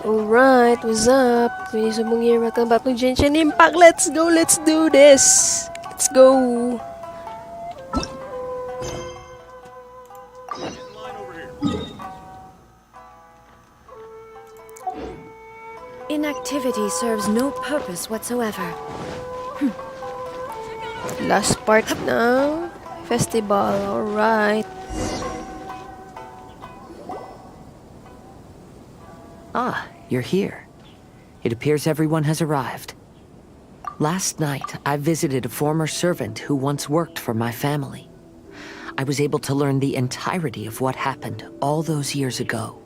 Alright, what's up? Pwede subong here, welcome back to Genshin Impact. Let's go, let's do this! Let's go! Inactivity serves no purpose whatsoever. Last part now. Festival, alright. Ah, you're here. It appears everyone has arrived. Last night, I visited a former servant who once worked for my family. I was able to learn the entirety of what happened all those years ago.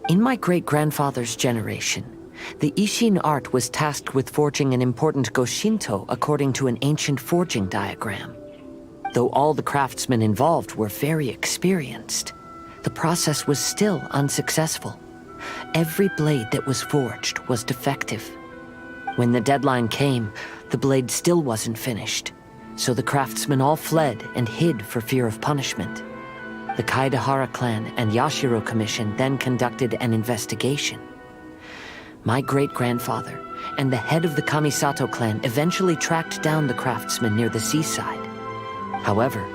In my great-grandfather's generation, the Ishin art was tasked with forging an important Goshinto according to an ancient forging diagram. Though all the craftsmen involved were very experienced, the process was still unsuccessful. Every blade that was forged was defective. When the deadline came, the blade still wasn't finished, so the craftsmen all fled and hid for fear of punishment. The Kaedahara clan and Yashiro Commission then conducted an investigation. My great-grandfather and the head of the Kamisato clan eventually tracked down the craftsmen near the seaside. However,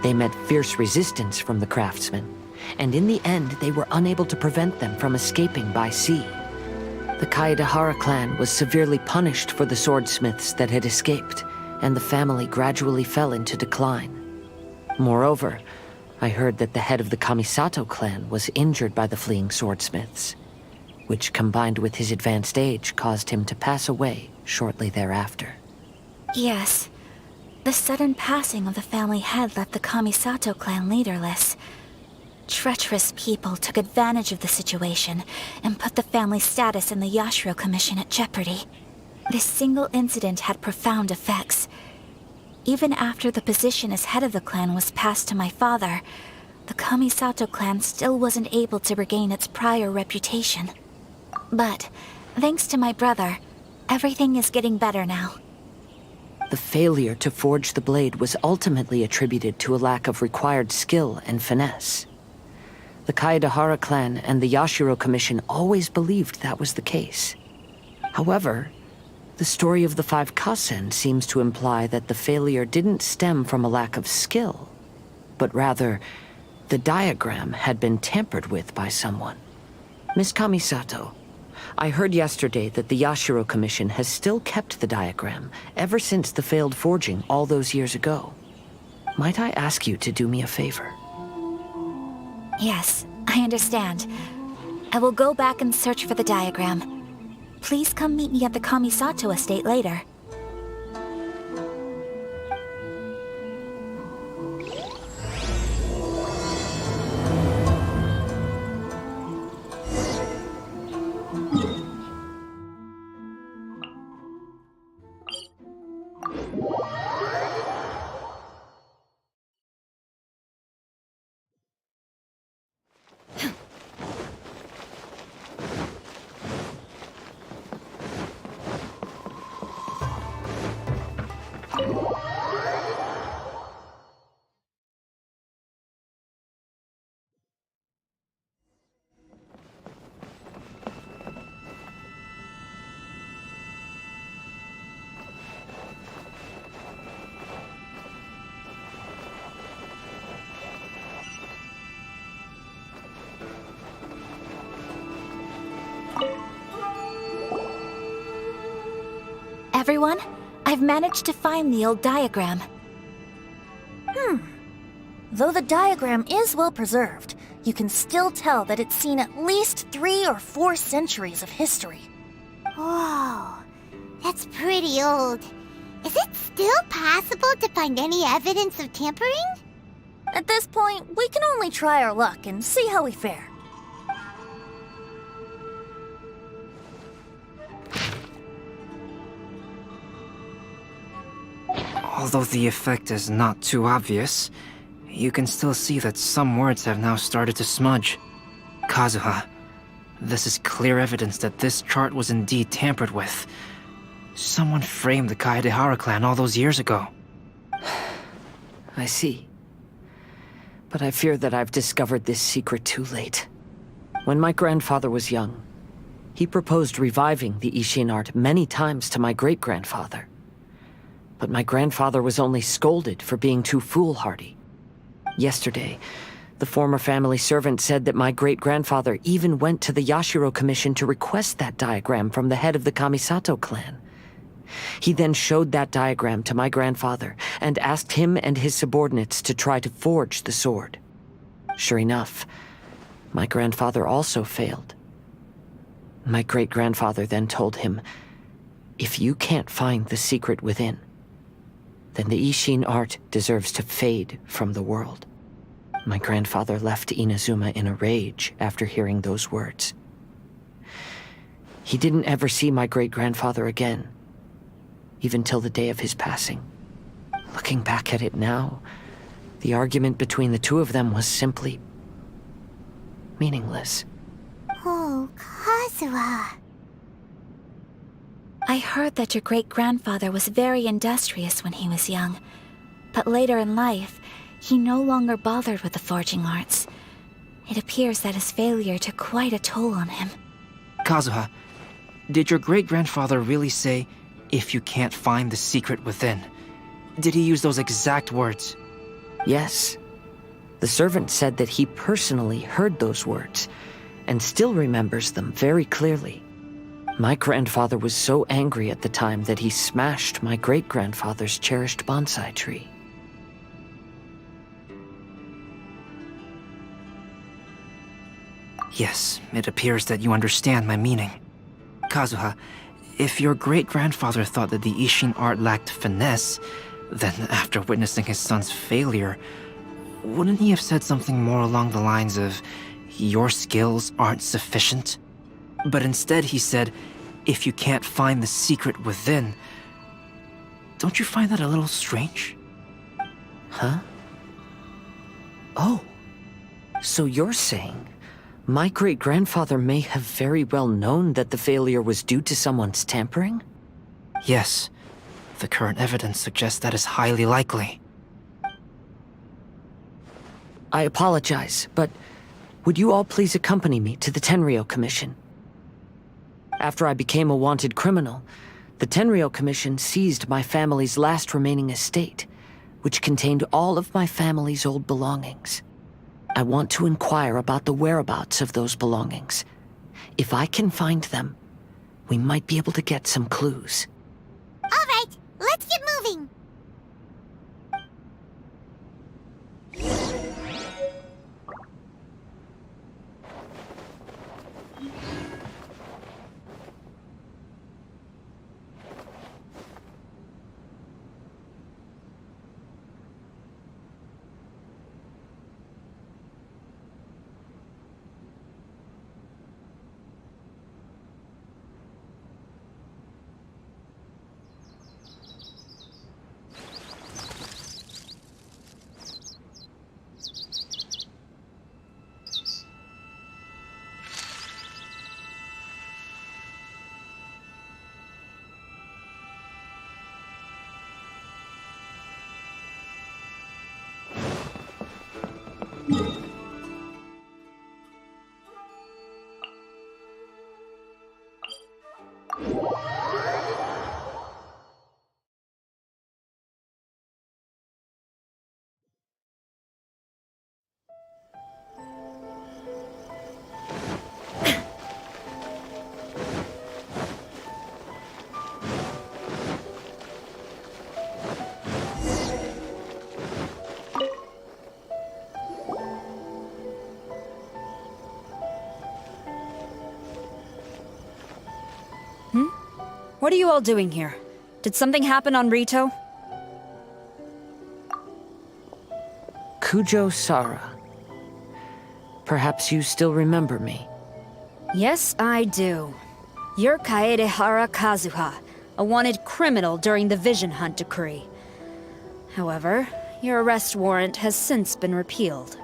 they met fierce resistance from the craftsmen, and in the end they were unable to prevent them from escaping by sea. The Kaedahara clan was severely punished for the swordsmiths that had escaped, and the family gradually fell into decline. Moreover, I heard that the head of the Kamisato clan was injured by the fleeing swordsmiths, which combined with his advanced age caused him to pass away shortly thereafter. Yes. The sudden passing of the family head left the Kamisato clan leaderless. Treacherous people took advantage of the situation and put the family's status in the Yashiro Commission at jeopardy. This single incident had profound effects. Even after the position as head of the clan was passed to my father, the Kamisato clan still wasn't able to regain its prior reputation. But, thanks to my brother, everything is getting better now. The failure to forge the blade was ultimately attributed to a lack of required skill and finesse. The Kaedahara clan and the Yashiro Commission always believed that was the case. However, the story of the 5 Kasen seems to imply that the failure didn't stem from a lack of skill, but rather, the diagram had been tampered with by someone. Miss Kamisato, I heard yesterday that the Yashiro Commission has still kept the diagram ever since the failed forging all those years ago. Might I ask you to do me a favor? Yes, I understand. I will go back and search for the diagram. Please come meet me at the Kamisato estate later. Everyone, I've managed to find the old diagram. Though the diagram is well preserved, you can still tell that it's seen at least 3 or 4 centuries of history. Whoa, that's pretty old. Is it still possible to find any evidence of tampering? At this point, we can only try our luck and see how we fare. Although the effect is not too obvious, you can still see that some words have now started to smudge. Kazuha, this is clear evidence that this chart was indeed tampered with. Someone framed the Kaedahara clan all those years ago. I see. But I fear that I've discovered this secret too late. When my grandfather was young, He proposed reviving the Ishin art many times to my great-grandfather. But my grandfather was only scolded for being too foolhardy. Yesterday, the former family servant said that my great-grandfather even went to the Yashiro Commission to request that diagram from the head of the Kamisato clan. He then showed that diagram to my grandfather and asked him and his subordinates to try to forge the sword. Sure enough, my grandfather also failed. My great-grandfather then told him, "If you can't find the secret within, then the Ishin art deserves to fade from the world." My grandfather left Inazuma in a rage after hearing those words. He didn't ever see my great-grandfather again, even till the day of his passing. Looking back at it now, the argument between the two of them was simply meaningless. Oh, Kazuha. I heard that your great-grandfather was very industrious when he was young, but later in life, he no longer bothered with the forging arts. It appears that his failure took quite a toll on him. Kazuha, did your great-grandfather really say, "If you can't find the secret within"? Did he use those exact words? Yes. The servant said that he personally heard those words, and still remembers them very clearly. My grandfather was so angry at the time that he smashed my great-grandfather's cherished bonsai tree. Yes, it appears that you understand my meaning. Kazuha, if your great-grandfather thought that the Ishin art lacked finesse, then after witnessing his son's failure, wouldn't he have said something more along the lines of, "Your skills aren't sufficient"? But instead he said, "If you can't find the secret within." Don't you find that a little strange? Huh? Oh. So you're saying my great-grandfather may have very well known that the failure was due to someone's tampering? Yes. The current evidence suggests that is highly likely. I apologize, but would you all please accompany me to the Tenryou Commission? After I became a wanted criminal, the Tenryou Commission seized my family's last remaining estate, which contained all of my family's old belongings. I want to inquire about the whereabouts of those belongings. If I can find them, we might be able to get some clues. All right, let's get moving. What are you all doing here? Did something happen on Rito? Kujo Sara. Perhaps you still remember me. Yes, I do. You're Kaedehara Kazuha, a wanted criminal during the Vision Hunt decree. However, your arrest warrant has since been repealed.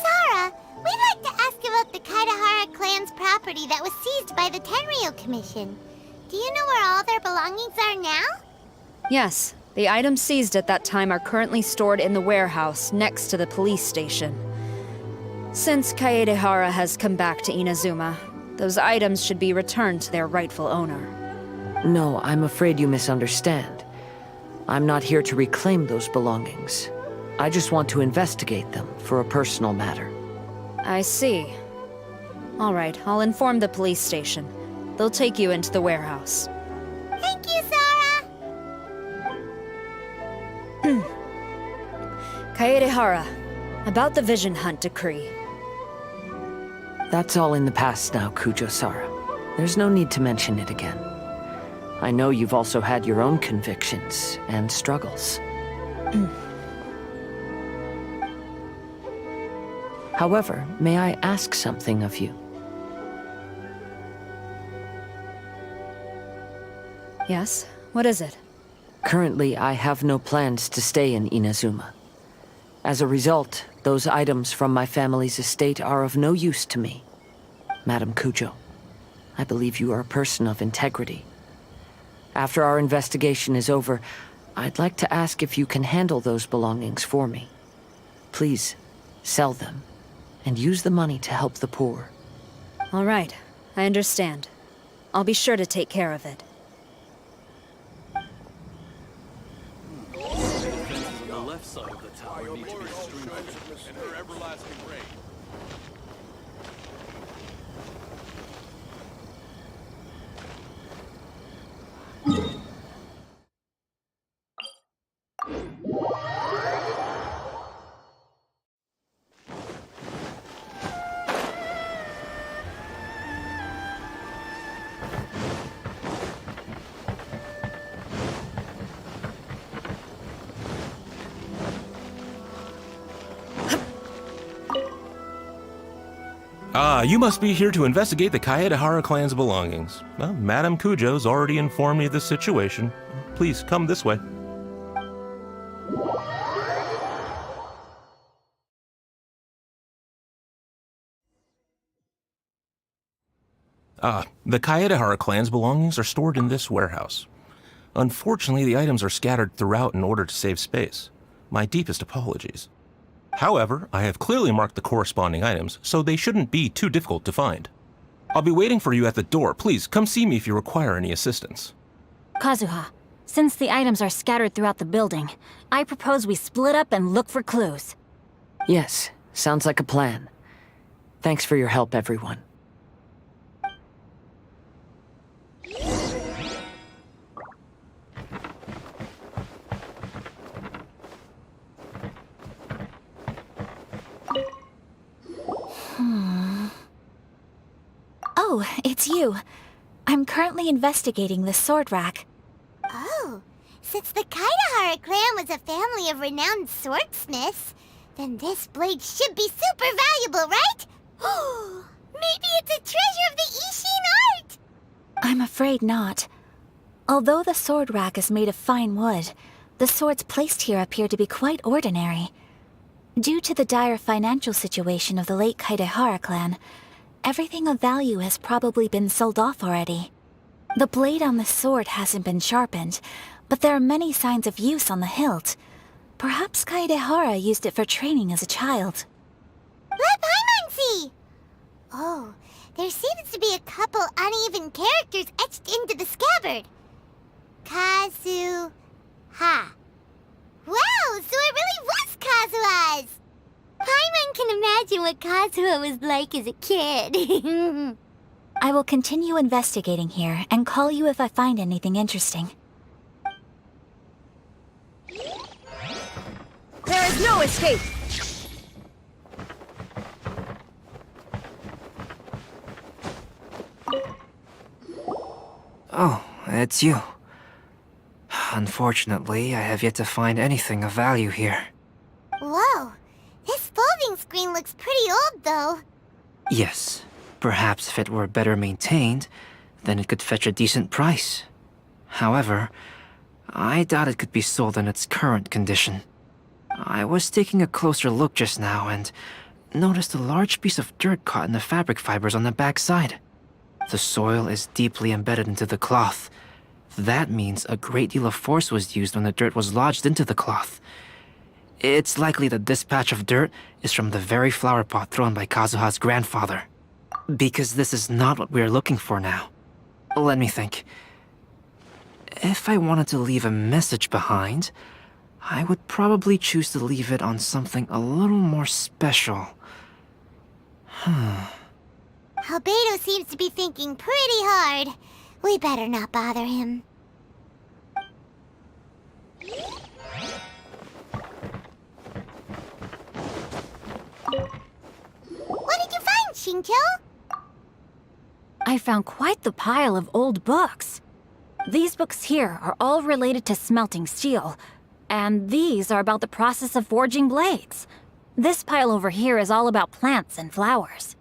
Sarah, we'd like to ask about the Kaedehara clan's property that was seized by the Tenryou Commission. Do you know where all their belongings are now? Yes, the items seized at that time are currently stored in the warehouse next to the police station. Since Kaedehara has come back to Inazuma, Those items should be returned to their rightful owner. No, I'm afraid you misunderstand. I'm not here to reclaim those belongings. I just want to investigate them for a personal matter. I see. All right, I'll inform the police station. They'll take you into the warehouse. Thank you, Sora! Kaedehara, about the Vision Hunt decree. That's all in the past now, Kujo-Sara. There's no need to mention it again. I know you've also had your own convictions and struggles. However, may I ask something of you? Yes? What is it? Currently, I have no plans to stay in Inazuma. As a result, those items from my family's estate are of no use to me. Madam Kujo, I believe you are a person of integrity. After our investigation is over, I'd like to ask if you can handle those belongings for me. Please, sell them, and use the money to help the poor. All right, I understand. I'll be sure to take care of it. The left side of the tower needs to be streamlined. And her everlasting reign. You must be here to investigate the Kaedehara clan's belongings. Well, Madame Kujo's already informed me of the situation. Please, come this way. The Kaedehara clan's belongings are stored in this warehouse. Unfortunately, the items are scattered throughout in order to save space. My deepest apologies. However, I have clearly marked the corresponding items, so they shouldn't be too difficult to find. I'll be waiting for you at the door. Please, come see me if you require any assistance. Kazuha, since the items are scattered throughout the building, I propose we split up and look for clues. Yes, sounds like a plan. Thanks for your help, everyone. Oh, it's you. I'm currently investigating the sword rack. Oh, since the Kaedehara clan was a family of renowned swordsmiths, then this blade should be super valuable, right? Oh, maybe it's a treasure of the Ishin art! I'm afraid not. Although the sword rack is made of fine wood, the swords placed here appear to be quite ordinary. Due to the dire financial situation of the late Kaedehara clan, everything of value has probably been sold off already. The blade on the sword hasn't been sharpened, but there are many signs of use on the hilt. Perhaps Kaedehara used it for training as a child. Let Paimon see! Oh, there seems to be a couple uneven characters etched into the scabbard. Kazuha. Wow, so it really was Kazuha's! Paimon can imagine what Kazuha was like as a kid. I will continue investigating here and call you if I find anything interesting. There is no escape! Oh, it's you. Unfortunately, I have yet to find anything of value here. Whoa, this folding screen looks pretty old, though. Yes, perhaps if it were better maintained, then it could fetch a decent price. However, I doubt it could be sold in its current condition. I was taking a closer look just now and noticed a large piece of dirt caught in the fabric fibers on the back side. The soil is deeply embedded into the cloth. That means a great deal of force was used when the dirt was lodged into the cloth. It's likely that this patch of dirt is from the very flower pot thrown by Kazuha's grandfather. Because this is not what we're looking for now. Let me think. If I wanted to leave a message behind, I would probably choose to leave it on something a little more special. Albedo seems to be thinking pretty hard. We better not bother him. What did you find, Shincho? I found quite the pile of old books. These books here are all related to smelting steel, and these are about the process of forging blades. This pile over here is all about plants and flowers.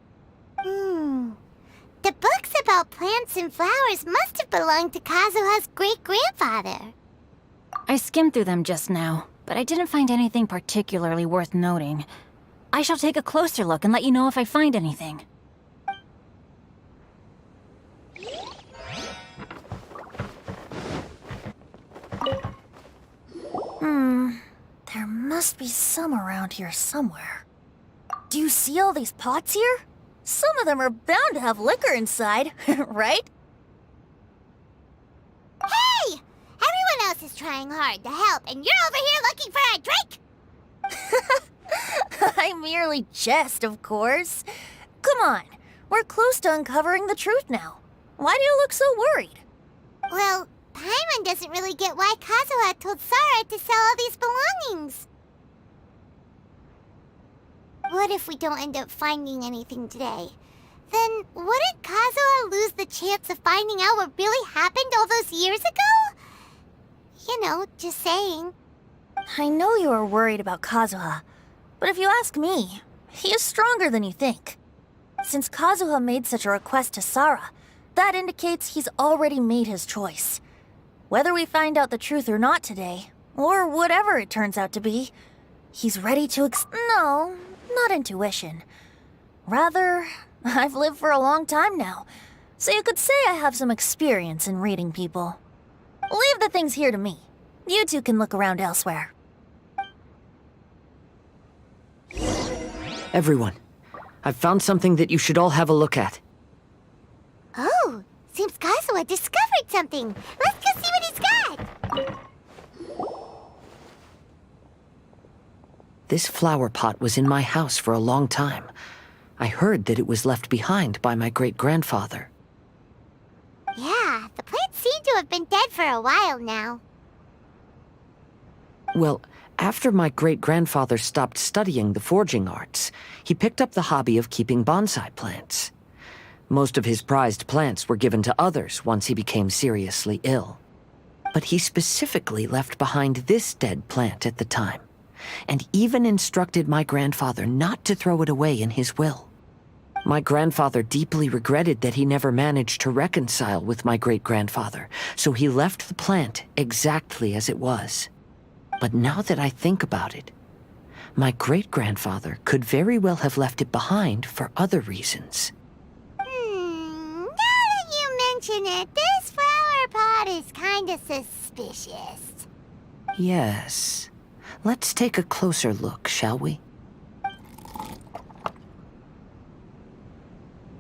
The books about plants and flowers must have belonged to Kazuha's great-grandfather. I skimmed through them just now, but I didn't find anything particularly worth noting. I shall take a closer look and let you know if I find anything. There must be some around here somewhere. Do you see all these pots here? Some of them are bound to have liquor inside, right? Hey! Everyone else is trying hard to help, and you're over here looking for a drink? I merely jest, of course. Come on, we're close to uncovering the truth now. Why do you look so worried? Well, Paimon doesn't really get why Kazuha told Sarah to sell all these belongings. What if we don't end up finding anything today? Then wouldn't Kazuha lose the chance of finding out what really happened all those years ago? You know, just saying. I know you are worried about Kazuha, but if you ask me, he is stronger than you think. Since Kazuha made such a request to Sarah, that indicates he's already made his choice. Whether we find out the truth or not today, or whatever it turns out to be, he's ready to No, not intuition. Rather, I've lived for a long time now, so you could say I have some experience in reading people. Leave the things here to me. You two can look around elsewhere. Everyone, I've found something that you should all have a look at. Oh, seems Kazuha discovered something. Let's go see what he's got. This flower pot was in my house for a long time. I heard that it was left behind by my great-grandfather. Yeah, the plants seem to have been dead for a while now. Well, after my great-grandfather stopped studying the forging arts, he picked up the hobby of keeping bonsai plants. Most of his prized plants were given to others once he became seriously ill. But he specifically left behind this dead plant at the time, and even instructed my grandfather not to throw it away in his will. My grandfather deeply regretted that he never managed to reconcile with my great-grandfather, so he left the plant exactly as it was. But now that I think about it, my great-grandfather could very well have left it behind for other reasons. Now that you mention it, this flower pot is kinda suspicious. Yes. Let's take a closer look, shall we?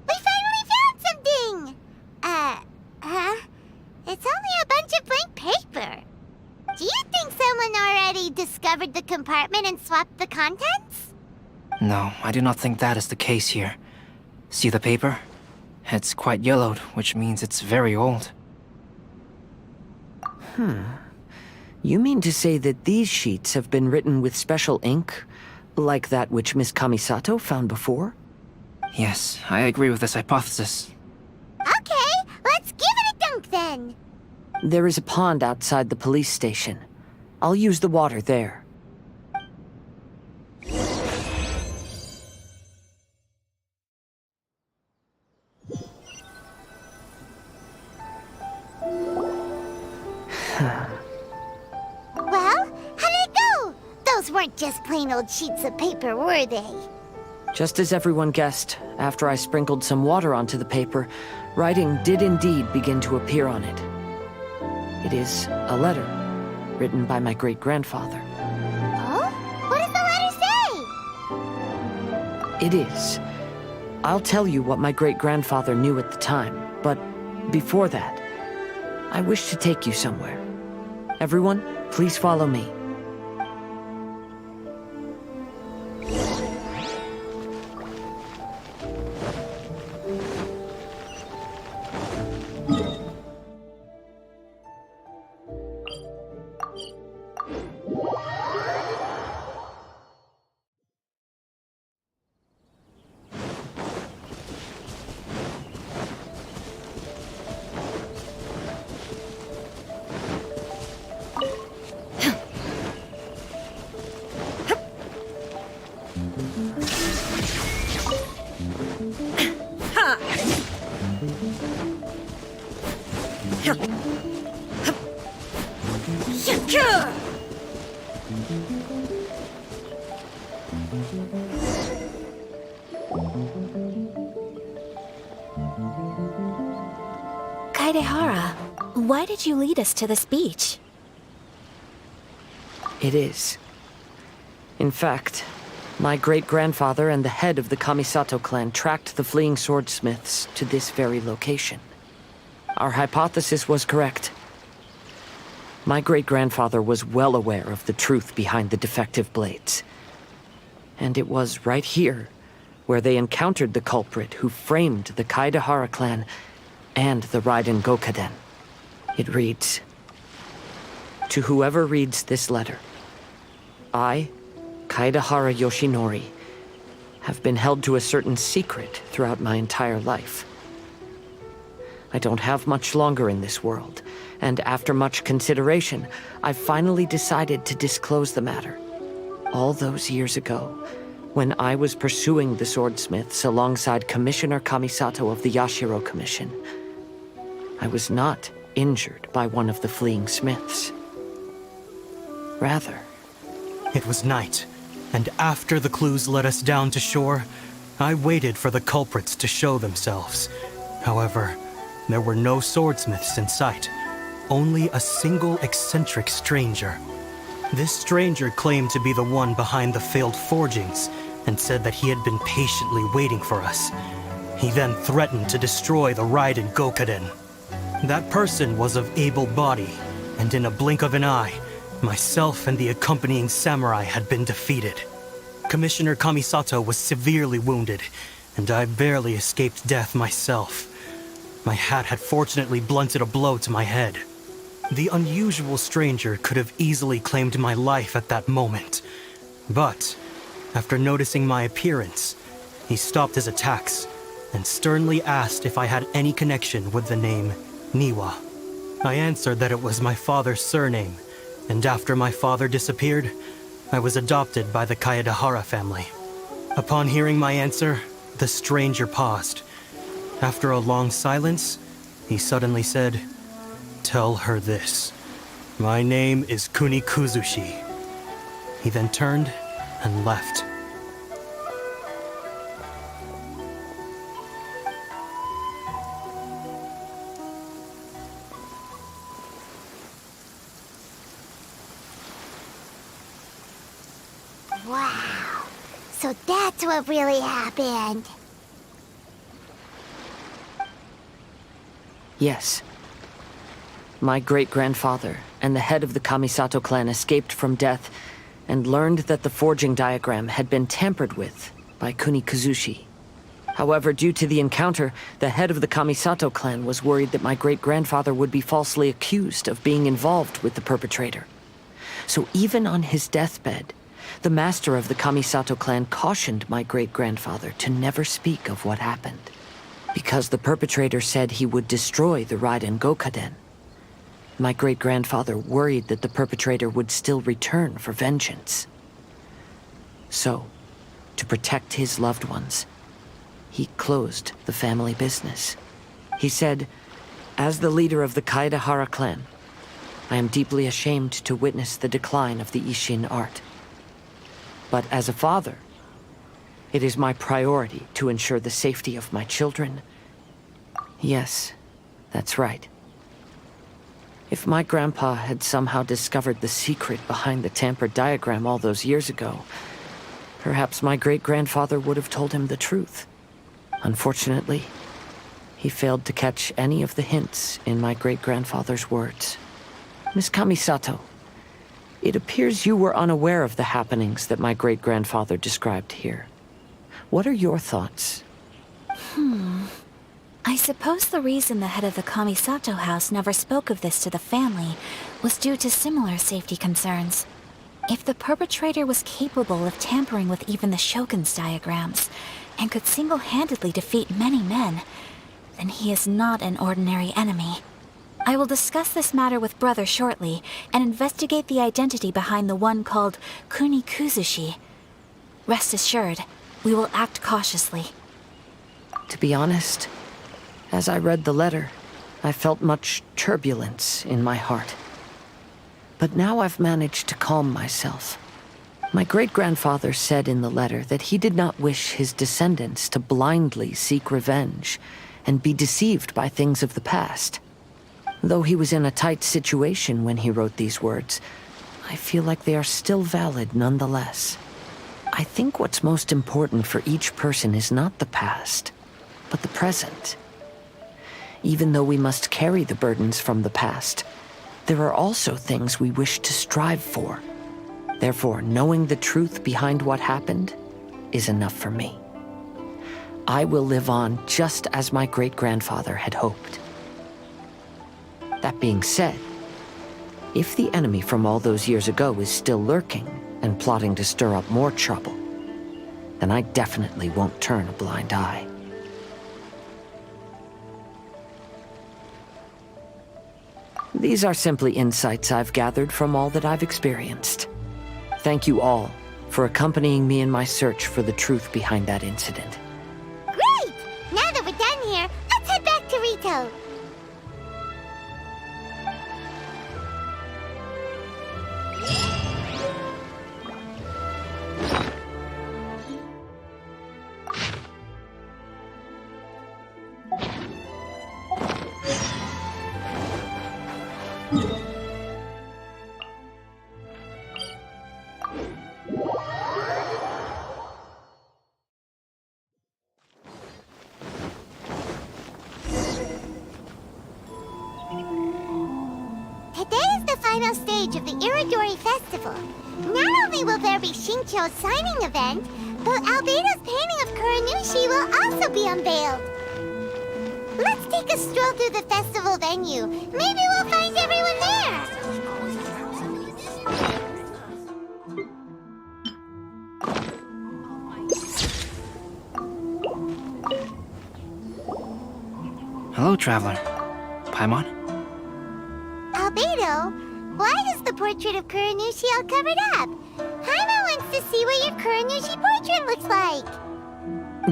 We finally found something! It's only a bunch of blank paper. Do you think someone already discovered the compartment and swapped the contents? No, I do not think that is the case here. See the paper? It's quite yellowed, which means it's very old. You mean to say that these sheets have been written with special ink, like that which Miss Kamisato found before? Yes, I agree with this hypothesis. Okay, let's give it a dunk then. There is a pond outside the police station. I'll use the water there. Well, how did it go? Those weren't just plain old sheets of paper, were they? Just as everyone guessed, after I sprinkled some water onto the paper, writing did indeed begin to appear on it. It is a letter, written by my great-grandfather. Oh? What does the letter say? It is, I'll tell you what my great-grandfather knew at the time, but before that, I wish to take you somewhere. Everyone, please follow me. Kaedehara, why did you lead us to this beach? It is. In fact, my great-grandfather and the head of the Kamisato clan tracked the fleeing swordsmiths to this very location. Our hypothesis was correct. My great-grandfather was well aware of the truth behind the defective blades. And it was right here where they encountered the culprit who framed the Kaedehara clan and the Raiden Gokaden. It reads, "To whoever reads this letter, I, Kaedehara Yoshinori, have been held to a certain secret throughout my entire life. I don't have much longer in this world, and after much consideration, I finally decided to disclose the matter. All those years ago, when I was pursuing the swordsmiths alongside Commissioner Kamisato of the Yashiro Commission, I was not injured by one of the fleeing smiths. Rather, it was night, and after the clues led us down to shore, I waited for the culprits to show themselves. However, there were no swordsmiths in sight, only a single eccentric stranger. This stranger claimed to be the one behind the failed forgings and said that he had been patiently waiting for us. He then threatened to destroy the Raiden Gokaden. That person was of able body, and in a blink of an eye, myself and the accompanying samurai had been defeated. Commissioner Kamisato was severely wounded, and I barely escaped death myself. My hat had fortunately blunted a blow to my head. The unusual stranger could have easily claimed my life at that moment. But, after noticing my appearance, he stopped his attacks and sternly asked if I had any connection with the name Niwa. I answered that it was my father's surname, and after my father disappeared, I was adopted by the Kaedehara family. Upon hearing my answer, the stranger paused. After a long silence, he suddenly said, "Tell her this. My name is Kunikuzushi." He then turned and left. Wow. So that's what really happened. Yes. My great-grandfather and the head of the Kamisato clan escaped from death and learned that the forging diagram had been tampered with by Kunikuzushi. However, due to the encounter, the head of the Kamisato clan was worried that my great-grandfather would be falsely accused of being involved with the perpetrator. So even on his deathbed, the master of the Kamisato clan cautioned my great-grandfather to never speak of what happened, because the perpetrator said he would destroy the Raiden Gokaden. My great-grandfather worried that the perpetrator would still return for vengeance. So, to protect his loved ones, he closed the family business. He said, "As the leader of the Kaedehara clan, I am deeply ashamed to witness the decline of the Isshin art. But as a father, it is my priority to ensure the safety of my children." Yes, that's right. If my grandpa had somehow discovered the secret behind the tampered diagram all those years ago, perhaps my great-grandfather would have told him the truth. Unfortunately, he failed to catch any of the hints in my great-grandfather's words. Miss Kamisato, it appears you were unaware of the happenings that my great-grandfather described here. What are your thoughts? I suppose the reason the head of the Kamisato house never spoke of this to the family was due to similar safety concerns. If the perpetrator was capable of tampering with even the Shogun's diagrams, and could single-handedly defeat many men, then he is not an ordinary enemy. I will discuss this matter with Brother shortly, and investigate the identity behind the one called Kunikuzushi. Rest assured, we will act cautiously. To be honest, as I read the letter, I felt much turbulence in my heart. But now I've managed to calm myself. My great-grandfather said in the letter that he did not wish his descendants to blindly seek revenge and be deceived by things of the past. Though he was in a tight situation when he wrote these words, I feel like they are still valid nonetheless. I think what's most important for each person is not the past, but the present. Even though we must carry the burdens from the past, there are also things we wish to strive for. Therefore, knowing the truth behind what happened is enough for me. I will live on just as my great-grandfather had hoped. That being said, if the enemy from all those years ago is still lurking and plotting to stir up more trouble, then I definitely won't turn a blind eye. These are simply insights I've gathered from all that I've experienced. Thank you all for accompanying me in my search for the truth behind that incident. Great! Now that we're done here, let's head back to Rito. Today is the final stage of the Iridori Festival. Not only will there be Shincho's signing event, but Albedo's painting of Kuranushi will also be unveiled. Let's take a stroll through the festival venue. Maybe we'll find everyone there. Hello, traveler. Paimon? Albedo, why is the portrait of Kuranushi all covered up? Paimon wants to see what your Kuranushi portrait looks like.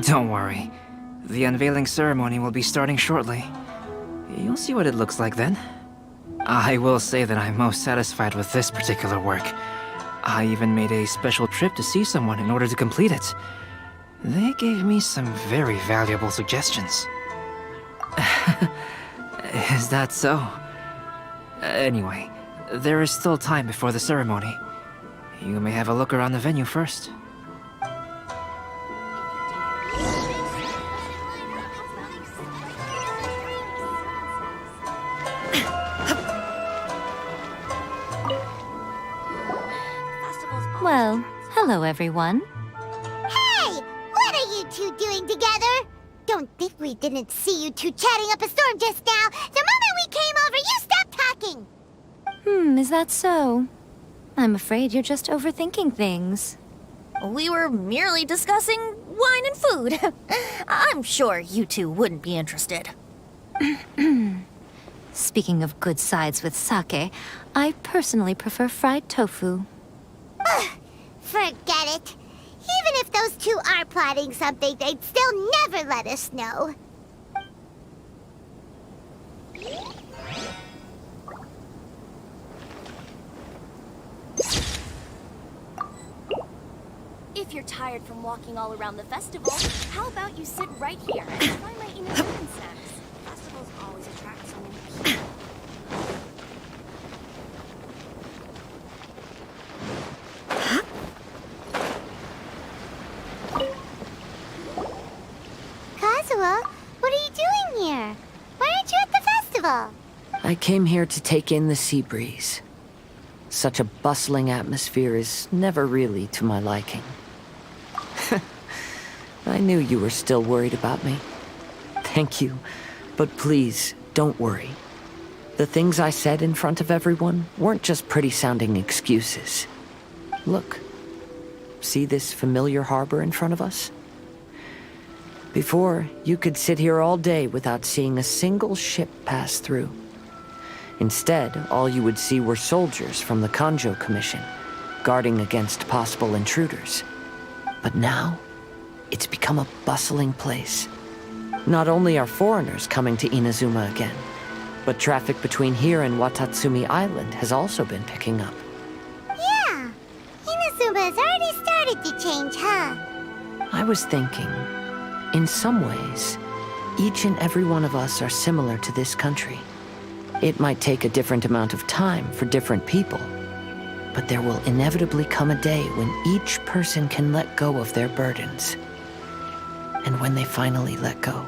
Don't worry. The unveiling ceremony will be starting shortly. You'll see what it looks like then. I will say that I'm most satisfied with this particular work. I even made a special trip to see someone in order to complete it. They gave me some very valuable suggestions. Is that so? Anyway, there is still time before the ceremony. You may have a look around the venue first. Well, hello everyone. Hey! What are you two doing together? Don't think we didn't see you two chatting up a storm just now. The moment we came over, you stopped talking. Is that so? I'm afraid you're just overthinking things. We were merely discussing wine and food. I'm sure you two wouldn't be interested. Speaking of good sides with sake, I personally prefer fried tofu. Forget it. Even if those two are plotting something, they'd still never let us know. If you're tired from walking all around the festival, how about you sit right here and try my entertainment snacks? Festivals always attract so many people. I came here to take in the sea breeze. Such a bustling atmosphere is never really to my liking. I knew you were still worried about me. Thank you, but please, don't worry. The things I said in front of everyone weren't just pretty-sounding excuses. Look, see this familiar harbor in front of us? Before, you could sit here all day without seeing a single ship pass through. Instead, all you would see were soldiers from the Kanjo Commission, guarding against possible intruders. But now, it's become a bustling place. Not only are foreigners coming to Inazuma again, but traffic between here and Watatsumi Island has also been picking up. Yeah, Inazuma has already started to change, huh? I was thinking, in some ways, each and every one of us are similar to this country. It might take a different amount of time for different people, but there will inevitably come a day when each person can let go of their burdens. And when they finally let go,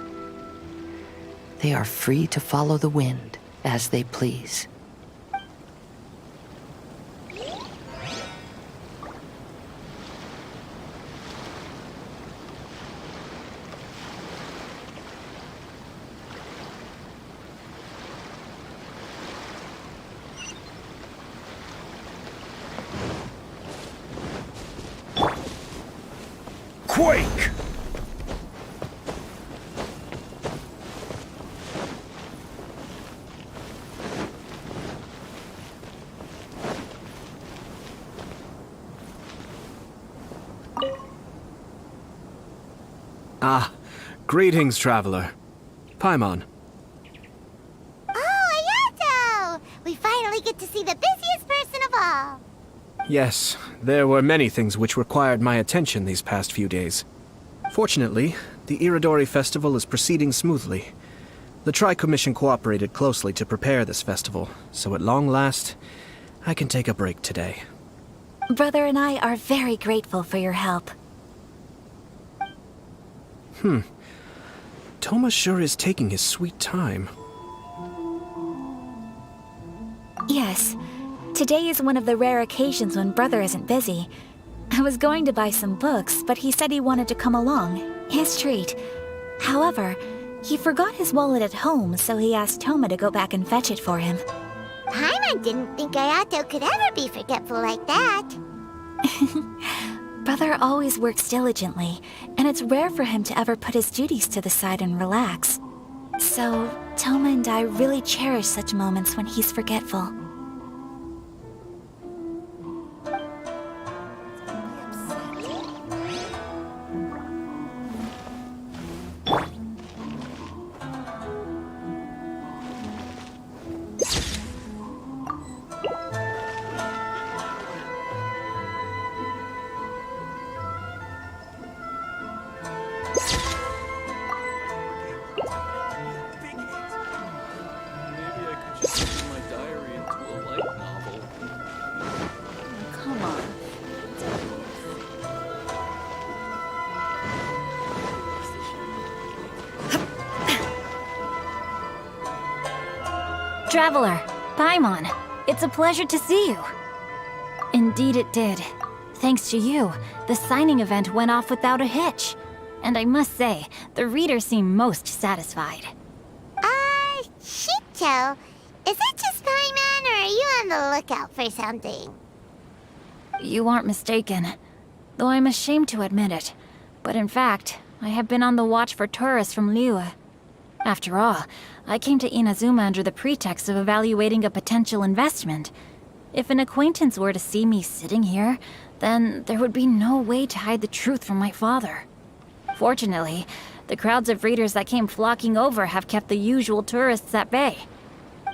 they are free to follow the wind as they please. Quake! Ah, greetings, traveler. Paimon. Oh, Ayato! We finally get to see the busiest person of all. Yes, there were many things which required my attention these past few days. Fortunately, the Iridori festival is proceeding smoothly. The Tri-Commission cooperated closely to prepare this festival, so at long last, I can take a break today. Brother and I are very grateful for your help. Toma sure is taking his sweet time. Yes. Today is one of the rare occasions when Brother isn't busy. I was going to buy some books, but he said he wanted to come along. His treat. However, he forgot his wallet at home, so he asked Toma to go back and fetch it for him. Paimon didn't think Ayato could ever be forgetful like that. Brother always works diligently, and it's rare for him to ever put his duties to the side and relax. So, Toma and I really cherish such moments when he's forgetful. Traveler, Paimon, it's a pleasure to see you. Indeed it did. Thanks to you, the signing event went off without a hitch. And I must say, the readers seem most satisfied. Shito, is that just Paimon, or are you on the lookout for something? You aren't mistaken, though I'm ashamed to admit it. But in fact, I have been on the watch for tourists from Liyue. After all, I came to Inazuma under the pretext of evaluating a potential investment. If an acquaintance were to see me sitting here, then there would be no way to hide the truth from my father. Fortunately, the crowds of readers that came flocking over have kept the usual tourists at bay.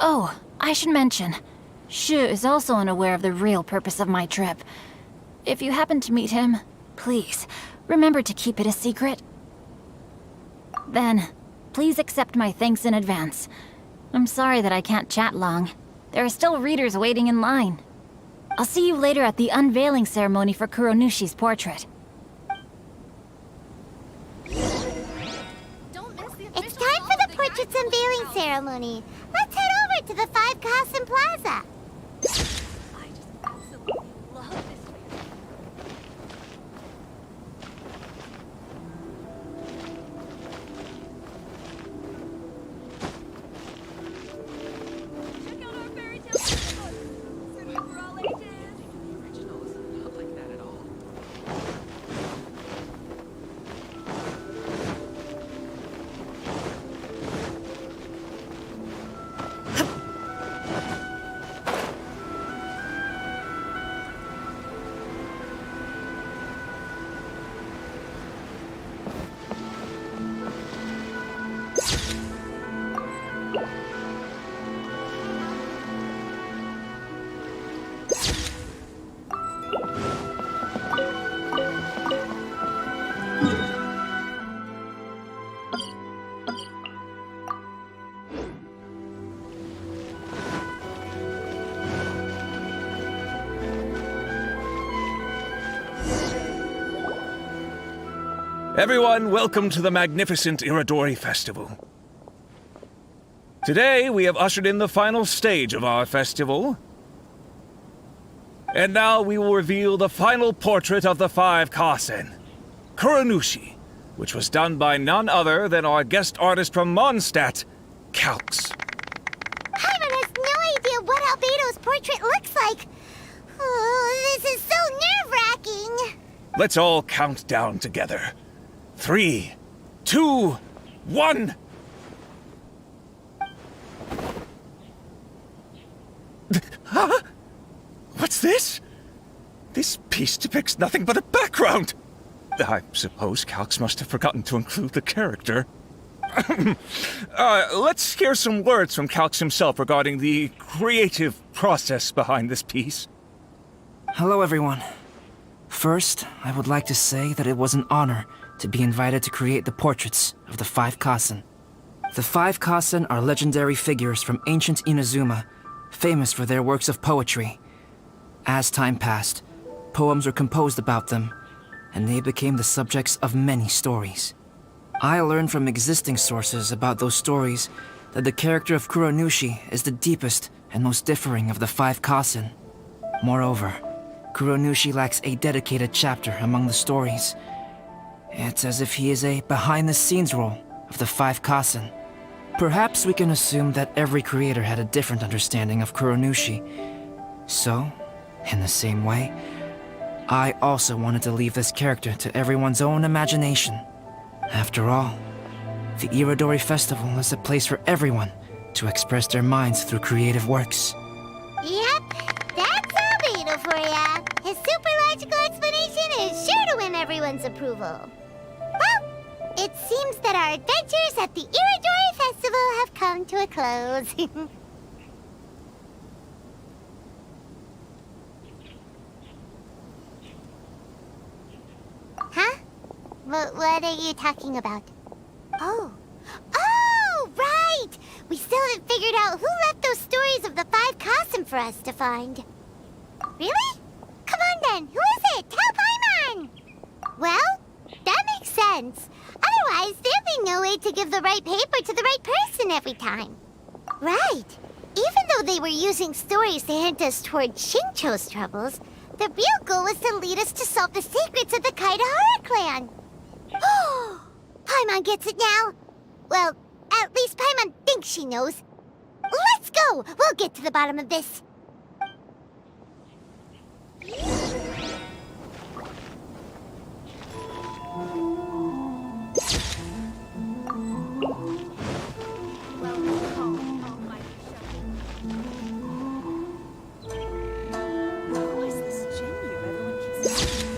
Oh, I should mention, Shu is also unaware of the real purpose of my trip. If you happen to meet him, please, remember to keep it a secret. Then, please accept my thanks in advance. I'm sorry that I can't chat long. There are still readers waiting in line. I'll see you later at the unveiling ceremony for Kuronushi's portrait. It's time for the portrait's unveiling ceremony. Let's head over get to the Five Castle Plaza. I just absolutely love this fair. Check out our fairy tale books. Suitable for all ages. Original is not like that at all. Everyone, welcome to the magnificent Iridori Festival. Today, we have ushered in the final stage of our festival. And now we will reveal the final portrait of the Five Kasen, Kuronushi, which was done by none other than our guest artist from Mondstadt, Calx. Paimon has no idea what Albedo's portrait looks like. Oh, this is so nerve-wracking. Let's all count down together. 3, 2, 1. Huh? What's this? This piece depicts nothing but a background. I suppose Calx must have forgotten to include the character. Let's hear some words from Calx himself regarding the creative process behind this piece. Hello, everyone. First, I would like to say that it was an honor to be invited to create the portraits of the Five Kasen. The Five Kasen are legendary figures from ancient Inazuma, famous for their works of poetry. As time passed, poems were composed about them, and they became the subjects of many stories. I learned from existing sources about those stories that the character of Kuronushi is the deepest and most differing of the Five Kasen. Moreover, Kuronushi lacks a dedicated chapter among the stories. It's as if he is a behind-the-scenes role of the Five Kasen. Perhaps we can assume that every creator had a different understanding of Kuronushi. So, in the same way, I also wanted to leave this character to everyone's own imagination. After all, the Iridori Festival is a place for everyone to express their minds through creative works. Yep, that's Albedo for ya. His super logical explanation is sure to win everyone's approval. Well, it seems that our adventures at the Iridori Festival have come to a close. Huh? What are you talking about? Oh, right! We still haven't figured out who left those stories of the Five Kasen for us to find. Really? Come on then, who is it? Tell Paimon! Well, that makes sense. Otherwise, there'd be no way to give the right paper to the right person every time. Right. Even though they were using stories to hint us toward Shincho's troubles, the real goal was to lead us to solve the secrets of the Kaidahara clan. Oh, Paimon gets it now. Well, at least Paimon thinks she knows. Let's go! We'll get to the bottom of this. Who is this Jinyu everyone keeps saying?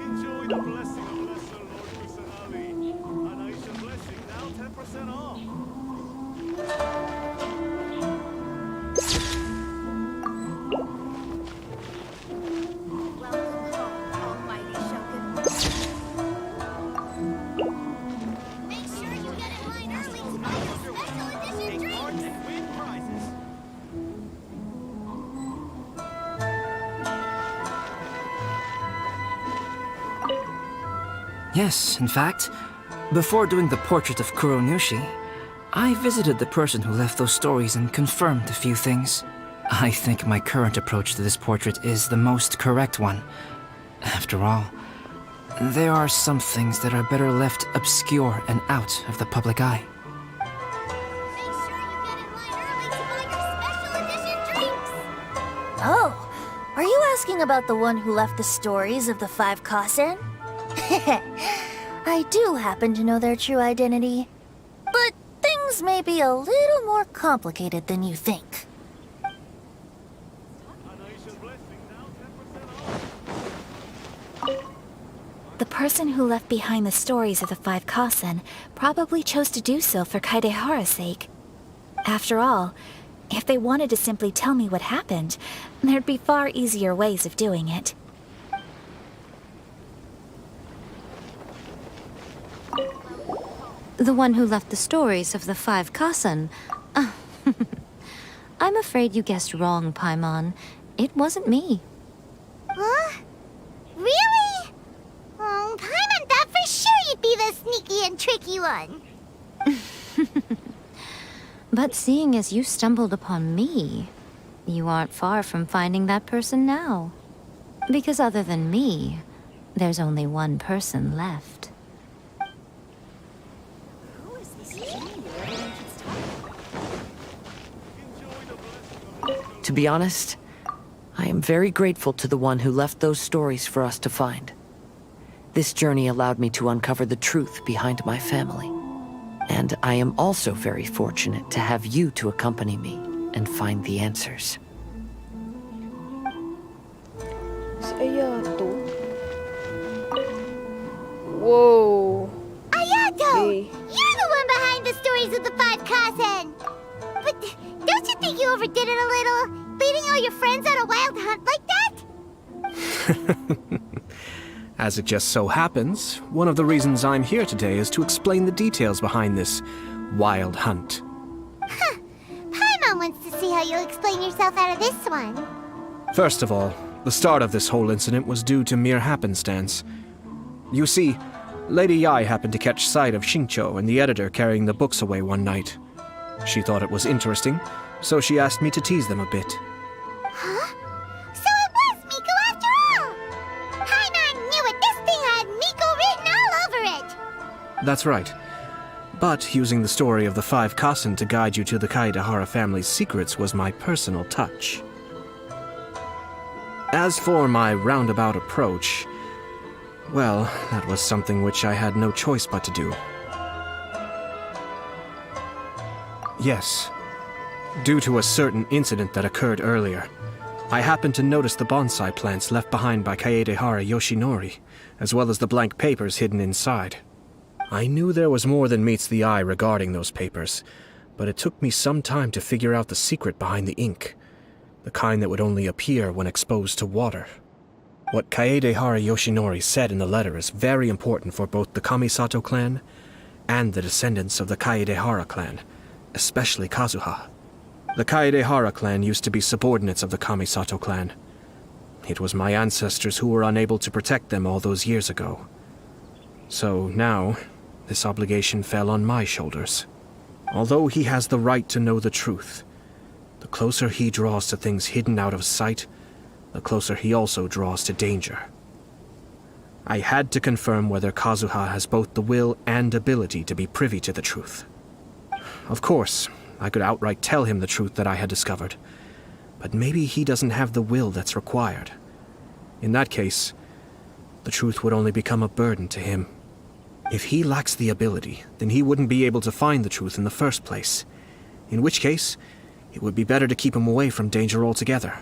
Enjoy the blessing of lesser. Yes, in fact, before doing the portrait of Kuronushi, I visited the person who left those stories and confirmed a few things. I think my current approach to this portrait is the most correct one. After all, there are some things that are better left obscure and out of the public eye. Oh, are you asking about the one who left the stories of the 5 Kasen? I do happen to know their true identity, but things may be a little more complicated than you think. The person who left behind the stories of the 5 Kasen probably chose to do so for Kaedehara's sake. After all, if they wanted to simply tell me what happened, there'd be far easier ways of doing it. The one who left the stories of the 5 Kasen. I'm afraid you guessed wrong, Paimon. It wasn't me. Huh? Really? Oh, Paimon thought for sure you'd be the sneaky and tricky one. But seeing as you stumbled upon me, you aren't far from finding that person now. Because other than me, there's only one person left. To be honest, I am very grateful to the one who left those stories for us to find. This journey allowed me to uncover the truth behind my family. And I am also very fortunate to have you to accompany me and find the answers. Si Ayato. Whoa. Ayato! Okay. You're the one behind the stories of the 5 Kasen! But don't you think you overdid it a little? Leading all your friends on a wild hunt like that? As it just so happens, one of the reasons I'm here today is to explain the details behind this wild hunt. Huh. Paimon wants to see how you'll explain yourself out of this one. First of all, the start of this whole incident was due to mere happenstance. You see, Lady Yai happened to catch sight of Xingqiu and the editor carrying the books away one night. She thought it was interesting, so she asked me to tease them a bit. Huh? So it was Miko after all! Paimon knew it! This thing had Miko written all over it! That's right. But using the story of the 5 Kasen to guide you to the Kaedehara family's secrets was my personal touch. As for my roundabout approach, well, that was something which I had no choice but to do. Yes. Due to a certain incident that occurred earlier, I happened to notice the bonsai plants left behind by Kaedehara Yoshinori, as well as the blank papers hidden inside. I knew there was more than meets the eye regarding those papers, but it took me some time to figure out the secret behind the ink, the kind that would only appear when exposed to water. What Kaedehara Yoshinori said in the letter is very important for both the Kamisato clan and the descendants of the Kaedehara clan, especially Kazuha. The Kaedehara clan used to be subordinates of the Kamisato clan. It was my ancestors who were unable to protect them all those years ago. So now, this obligation fell on my shoulders. Although he has the right to know the truth, the closer he draws to things hidden out of sight, the closer he also draws to danger. I had to confirm whether Kazuha has both the will and ability to be privy to the truth. Of course, I could outright tell him the truth that I had discovered, but maybe he doesn't have the will that's required. In that case, the truth would only become a burden to him. If he lacks the ability, then he wouldn't be able to find the truth in the first place, in which case, it would be better to keep him away from danger altogether.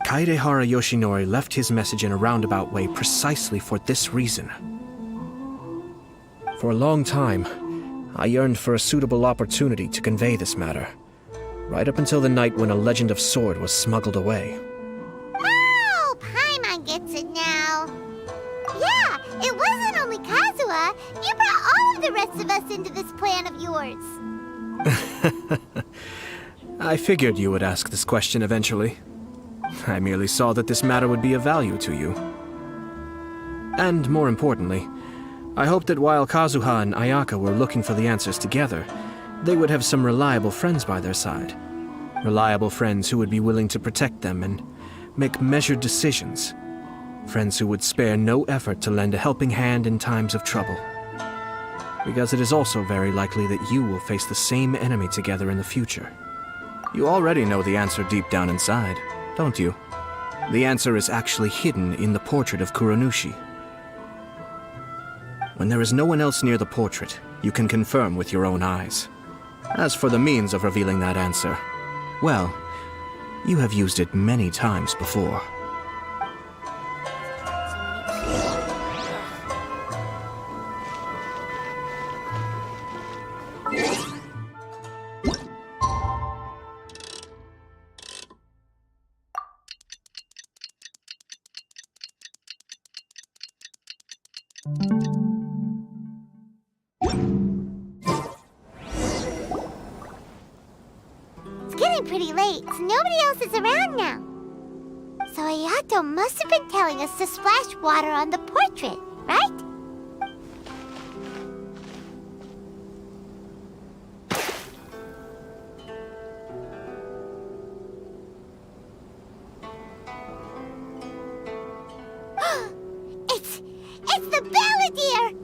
Kaedehara Yoshinori left his message in a roundabout way precisely for this reason. For a long time, I yearned for a suitable opportunity to convey this matter, right up until the night when a legend of sword was smuggled away. Oh, Paimon gets it now. Yeah, it wasn't only Kazuha. You brought all of the rest of us into this plan of yours. I figured you would ask this question eventually. I merely saw that this matter would be of value to you. And more importantly, I hoped that while Kazuha and Ayaka were looking for the answers together, they would have some reliable friends by their side. Reliable friends who would be willing to protect them and make measured decisions. Friends who would spare no effort to lend a helping hand in times of trouble. Because it is also very likely that you will face the same enemy together in the future. You already know the answer deep down inside, don't you? The answer is actually hidden in the portrait of Kuronushi. When there is no one else near the portrait, you can confirm with your own eyes. As for the means of revealing that answer, well, you have used it many times before. It's getting pretty late, so nobody else is around now. So Ayato must have been telling us to splash water on the portrait, right? It's the Balladeer!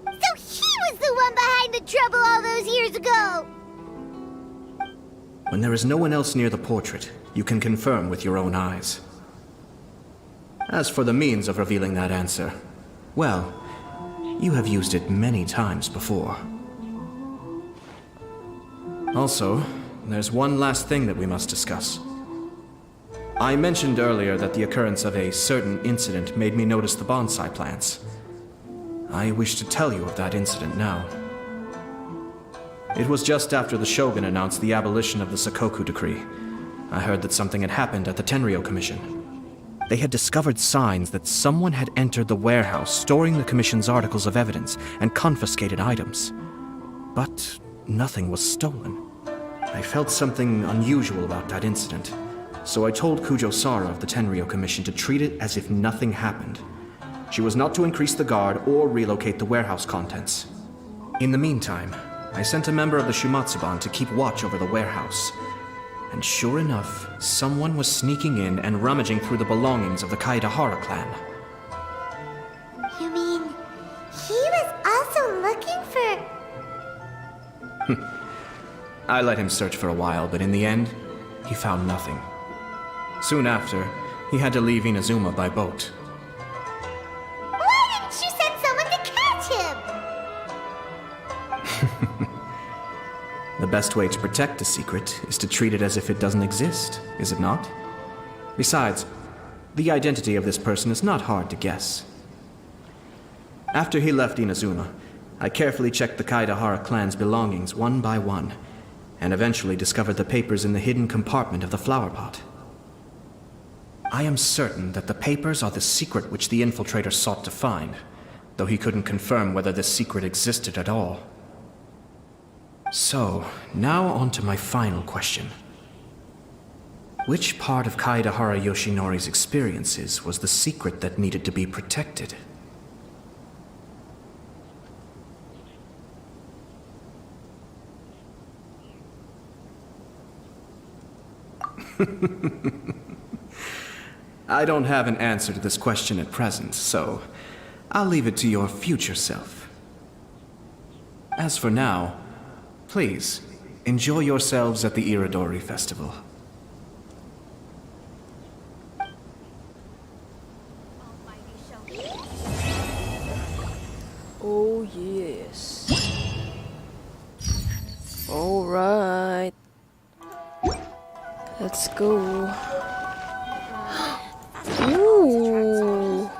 So he was the one behind the trouble all those years ago! When there is no one else near the portrait, you can confirm with your own eyes. As for the means of revealing that answer, well, you have used it many times before. Also, there's one last thing that we must discuss. I mentioned earlier that the occurrence of a certain incident made me notice the bonsai plants. I wish to tell you of that incident now. It was just after the Shogun announced the abolition of the Sakoku decree. I heard that something had happened at the Tenryou Commission. They had discovered signs that someone had entered the warehouse storing the Commission's articles of evidence and confiscated items. But nothing was stolen. I felt something unusual about that incident, so I told Kujo Sara of the Tenryou Commission to treat it as if nothing happened. She was not to increase the guard or relocate the warehouse contents. In the meantime, I sent a member of the Shumatsuban to keep watch over the warehouse. And sure enough, someone was sneaking in and rummaging through the belongings of the Kaedahara clan. You mean, he was also looking for... I let him search for a while, but in the end, he found nothing. Soon after, he had to leave Inazuma by boat. Why didn't you send someone to catch him? The best way to protect a secret is to treat it as if it doesn't exist, is it not? Besides, the identity of this person is not hard to guess. After he left Inazuma, I carefully checked the Kaedahara clan's belongings one by one, and eventually discovered the papers in the hidden compartment of the flower pot. I am certain that the papers are the secret which the infiltrator sought to find, though he couldn't confirm whether this secret existed at all. So, now on to my final question. Which part of Kaedahara Yoshinori's experiences was the secret that needed to be protected? I don't have an answer to this question at present, so I'll leave it to your future self. As for now, please, enjoy yourselves at the Iridori Festival. Oh yes. Alright. Let's go. Ooh.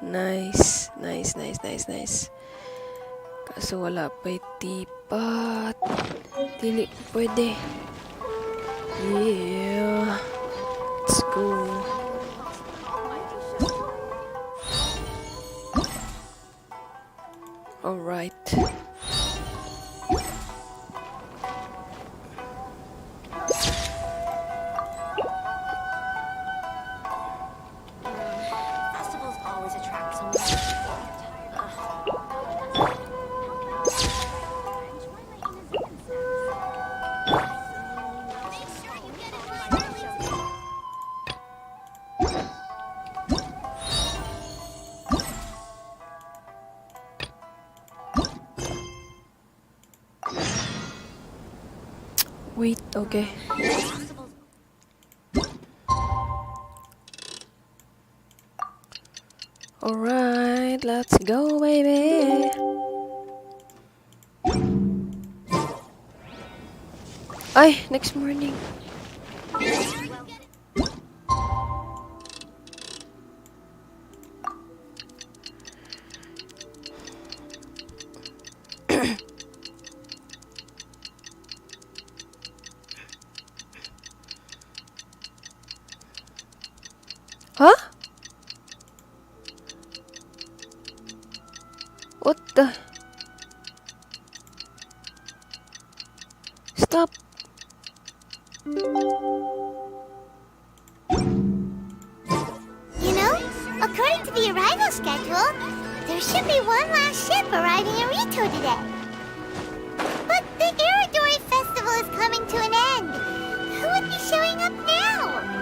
Nice. Nice. Kaso wala pa tipat. Dili pwede. Yeah. Let's go. Alright. Festivals always attract someone. Wait, okay. Alright, let's go, baby. Ay, next morning. Huh? What the? Stop. You know, according to the arrival schedule, there should be one last ship arriving in Rito today. But the Iridori Festival is coming to an end. Who would be showing up now?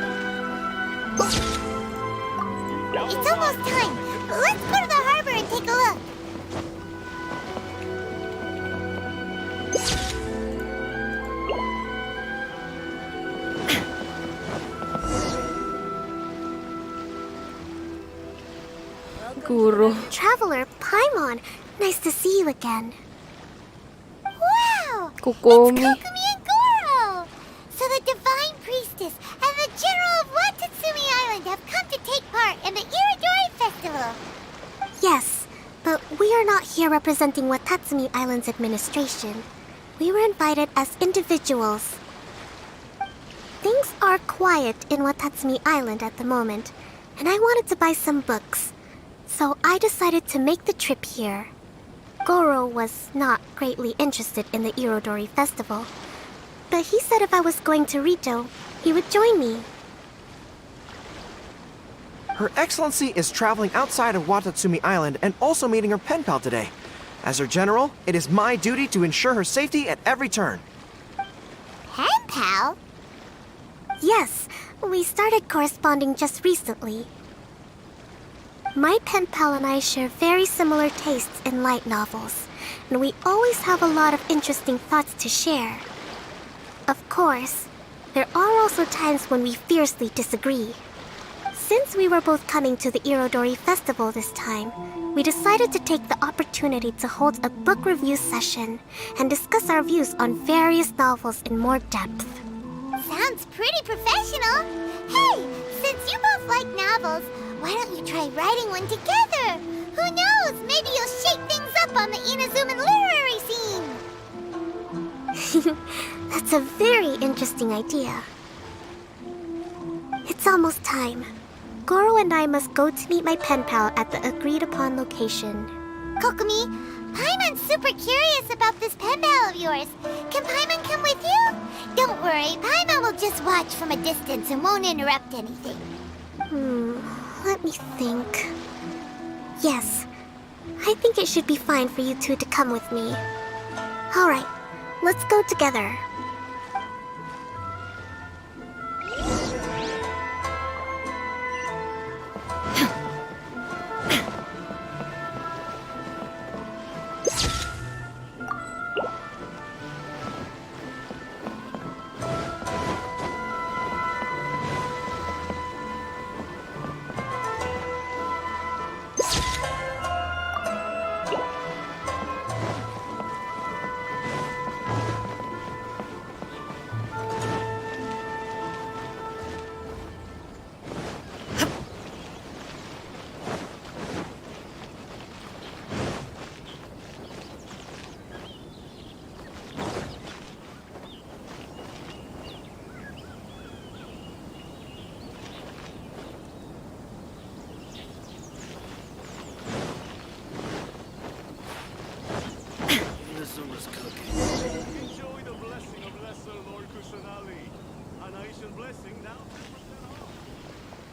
It's almost time. Let's go to the harbor and take a look. Guru. Traveler, Paimon, nice to see you again. Wow! Kokomi. It's Kokomi and Goro! So the Divine Priestess and the General of Watatsumi Island have come to take part in the Iridori Festival. Yes, but we are not here representing Watatsumi Island's administration. We were invited as individuals. Things are quiet in Watatsumi Island at the moment, and I wanted to buy some books. So I decided to make the trip here. Goro was not greatly interested in the Irodori Festival, but he said if I was going to Rito, he would join me. Her Excellency is traveling outside of Watatsumi Island and also meeting her pen pal today. As her general, it is my duty to ensure her safety at every turn. Pen pal? Yes, we started corresponding just recently. My pen pal and I share very similar tastes in light novels, and we always have a lot of interesting thoughts to share. Of course, there are also times when we fiercely disagree. Since we were both coming to the Irodori Festival this time, we decided to take the opportunity to hold a book review session and discuss our views on various novels in more depth. Sounds pretty professional. Hey, since you both like novels, why don't you try writing one together? Who knows? Maybe you'll shake things up on the Inazuman literary scene. That's a very interesting idea. It's almost time. Goro and I must go to meet my pen pal at the agreed-upon location. Kokomi, Paimon's super curious about this pen pal of yours. Can Paimon come with you? Don't worry, Paimon will just watch from a distance and won't interrupt anything. Let me think. Yes, I think it should be fine for you two to come with me. Alright, let's go together.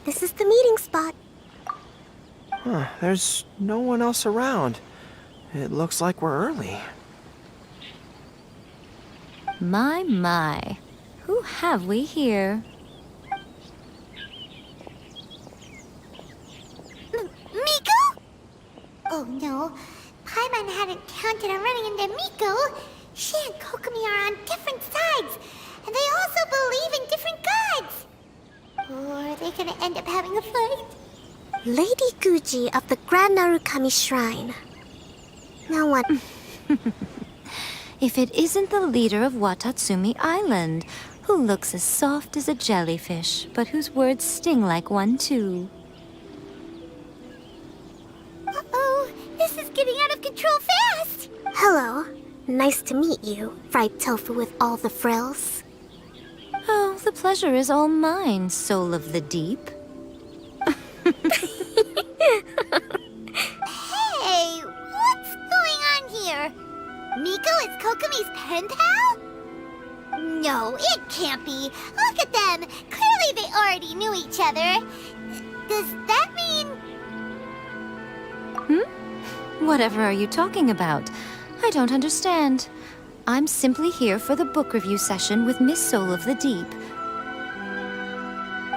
This is the meeting spot. There's no one else around. It looks like we're early. My. Who have we here? Miko? Oh no, Paimon hadn't counted on running into Miko. She and Kokomi are on different sides, And they also believe in different gods. Or are they gonna end up having a fight? Lady Guji of the Grand Narukami Shrine. Now what? If it isn't the leader of Watatsumi Island, who looks as soft as a jellyfish, but whose words sting like one too. Uh-oh, this is getting out of control fast! Hello. Nice to meet you, fried tofu with all the frills. Oh, the pleasure is all mine, soul of the deep. Hey, what's going on here? Miko is Kokomi's pen pal? No, it can't be. Look at them. Clearly they already knew each other. Does that mean... Whatever are you talking about? I don't understand. I'm simply here for the book review session with Miss Soul of the Deep.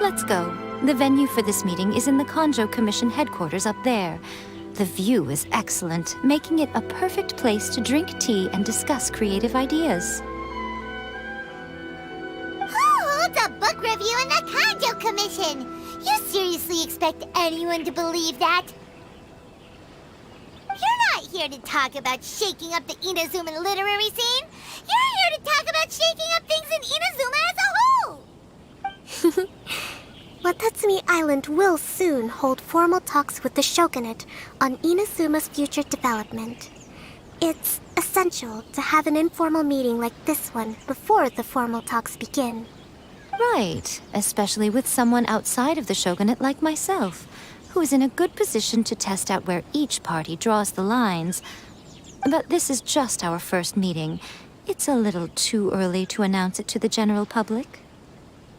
Let's go. The venue for this meeting is in the Konjo Commission headquarters up there. The view is excellent, making it a perfect place to drink tea and discuss creative ideas. Who holds a book review in the Konjo Commission? You seriously expect anyone to believe that? You're not here to talk about shaking up the Inazuma literary scene. You're here to talk about shaking up things in Inazuma as a whole. Watatsumi Island will soon hold formal talks with the shogunate on Inazuma's future development. It's essential to have an informal meeting like this one before the formal talks begin. Right, especially with someone outside of the shogunate like myself, who is in a good position to test out where each party draws the lines. But this is just our first meeting. It's a little too early to announce it to the general public.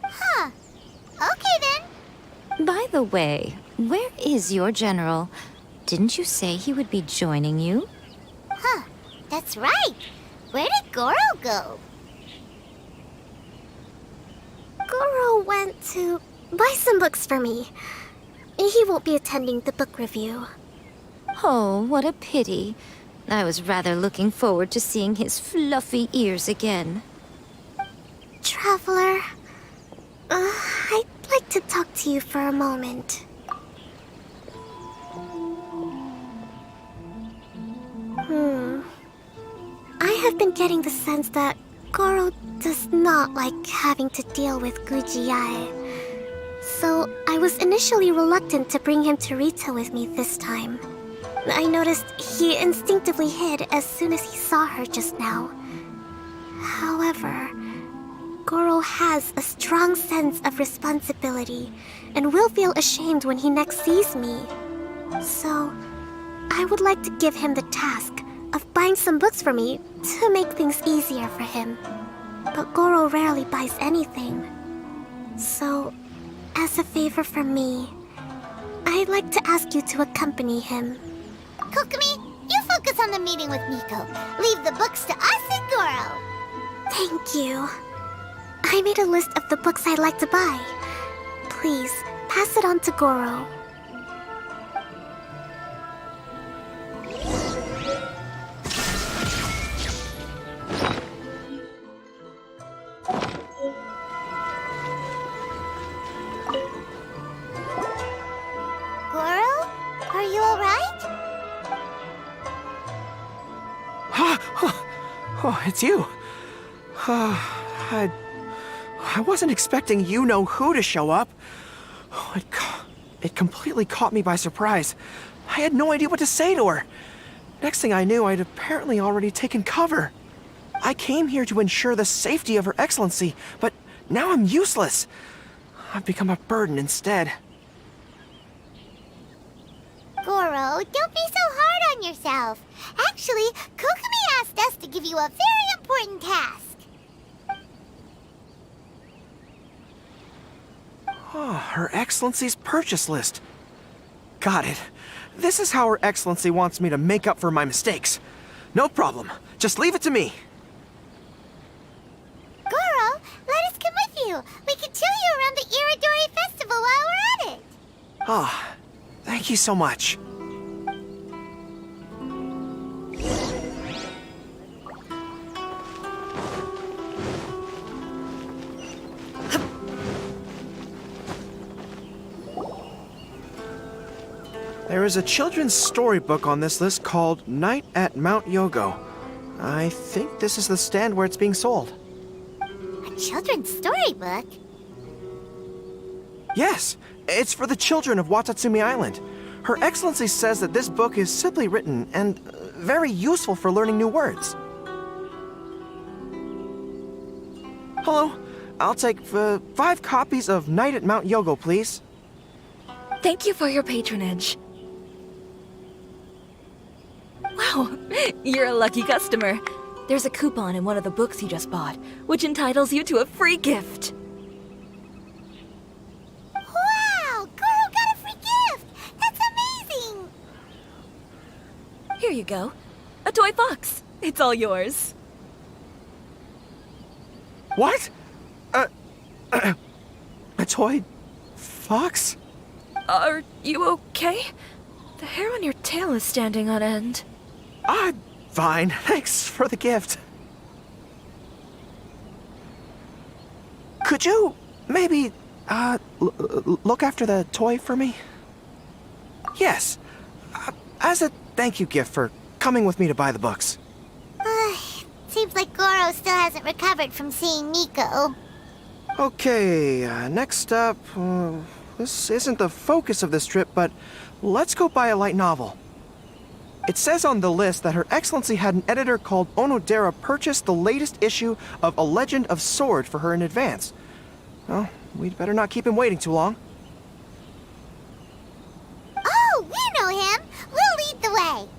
Huh. Okay then. By the way, where is your general? Didn't you say he would be joining you? Huh. That's right. Where did Goro go? Goro went to buy some books for me. He won't be attending the book review. Oh, what a pity. I was rather looking forward to seeing his fluffy ears again. Traveler, I'd like to talk to you for a moment. I have been getting the sense that Goro does not like having to deal with Guji-ai. So I was initially reluctant to bring him to Rita with me this time. I noticed he instinctively hid as soon as he saw her just now. However, Goro has a strong sense of responsibility and will feel ashamed when he next sees me. So, I would like to give him the task of buying some books for me to make things easier for him. But Goro rarely buys anything. So, as a favor from me, I'd like to ask you to accompany him. Kokomi, you focus on the meeting with Miko. Leave the books to us and Goro. Thank you. I made a list of the books I'd like to buy. Please, pass it on to Goro. Goro? Are you alright? Oh, it's you. I wasn't expecting you-know-who to show up. Oh, it completely caught me by surprise. I had no idea what to say to her. Next thing I knew, I'd apparently already taken cover. I came here to ensure the safety of Her Excellency, but now I'm useless. I've become a burden instead. Goro, don't be so hard on yourself. Actually, Kokomi asked us to give you a very important task. Oh, Her Excellency's purchase list. Got it. This is how Her Excellency wants me to make up for my mistakes. No problem. Just leave it to me. Goro, let us come with you. We can show you around the Iridori Festival while we're at it. Ah, thank you so much. There is a children's storybook on this list called Night at Mount Yogo. I think this is the stand where it's being sold. A children's storybook? Yes, it's for the children of Watatsumi Island. Her Excellency says that this book is simply written and very useful for learning new words. Hello, I'll take 5 copies of Night at Mount Yogo, please. Thank you for your patronage. Wow, you're a lucky customer. There's a coupon in one of the books you just bought, which entitles you to a free gift. Wow! Goro got a free gift! That's amazing! Here you go. A toy fox. It's all yours. What? A toy fox? Are you okay? The hair on your tail is standing on end. I'm fine. Thanks for the gift. Could you maybe, look after the toy for me? Yes. As a thank you gift for coming with me to buy the books. Seems like Goro still hasn't recovered from seeing Nico. Okay, next up, this isn't the focus of this trip, but let's go buy a light novel. It says on the list that Her Excellency had an editor called Onodera purchase the latest issue of A Legend of Sword for her in advance. Well, we'd better not keep him waiting too long. Oh, we know him! We'll lead the way!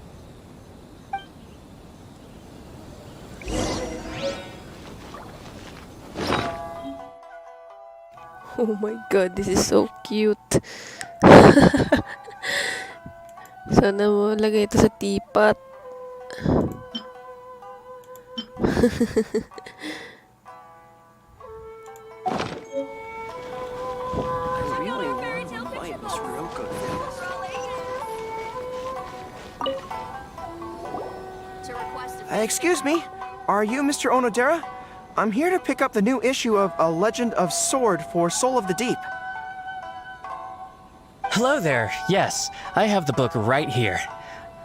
Oh my god, this is so cute. Sana mo lagay ito sa teapot. Excuse me, are you Mr. Onodera? I'm here to pick up the new issue of A Legend of Sword for Soul of the Deep. Hello there. Yes, I have the book right here.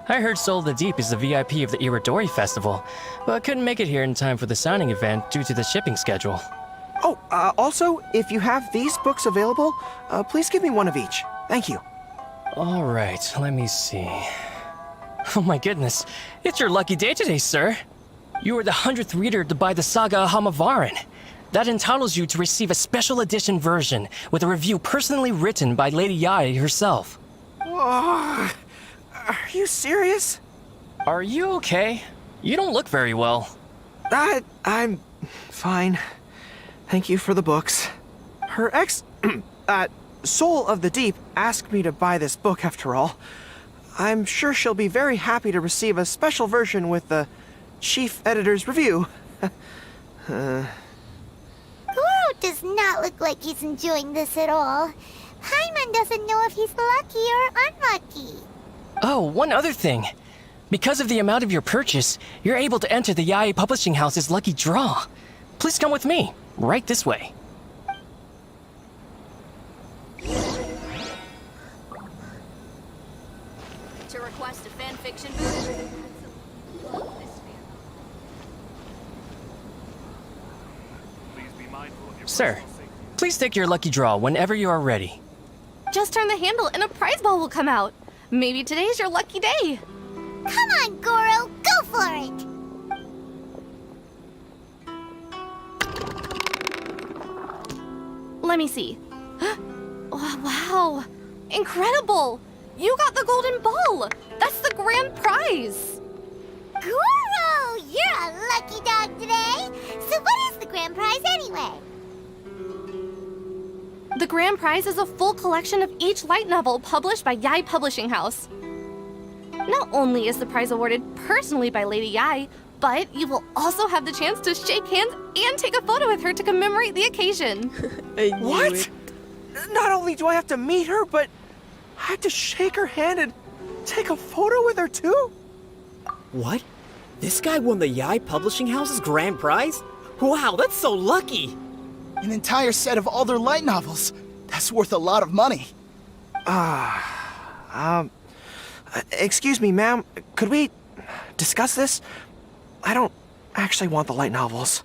I heard Soul of the Deep is the VIP of the Iridori Festival, but couldn't make it here in time for the signing event due to the shipping schedule. Oh, also, if you have these books available, please give me one of each. Thank you. All right, let me see. Oh my goodness, it's your lucky day today, sir. You are the 100th reader to buy the Saga of Hamavaran. That entitles you to receive a special edition version with a review personally written by Lady Yae herself. Oh, are you serious? Are you okay? You don't look very well. I'm fine. Thank you for the books. Her Soul of the Deep asked me to buy this book after all. I'm sure she'll be very happy to receive a special version with the chief editor's review. Goro does not look like he's enjoying this at all. Paimon doesn't know if he's lucky or unlucky. Oh, one other thing. Because of the amount of your purchase, you're able to enter the Yae Publishing House's lucky draw. Please come with me. Right this way. To request a fanfiction booth. Sir, please take your lucky draw whenever you are ready. Just turn the handle and a prize ball will come out. Maybe today's your lucky day. Come on, Goro, go for it! Let me see. Oh, wow, incredible! You got the golden ball! That's the grand prize! Goro, you're a lucky dog today! So what is the grand prize anyway? The grand prize is a full collection of each light novel published by Yae Publishing House. Not only is the prize awarded personally by Lady Yae, but you will also have the chance to shake hands and take a photo with her to commemorate the occasion. What? Not only do I have to meet her, but I have to shake her hand and take a photo with her too? What? This guy won the Yae Publishing House's grand prize? Wow, that's so lucky! An entire set of all their light novels. That's worth a lot of money. Excuse me, ma'am. Could we discuss this? I don't actually want the light novels.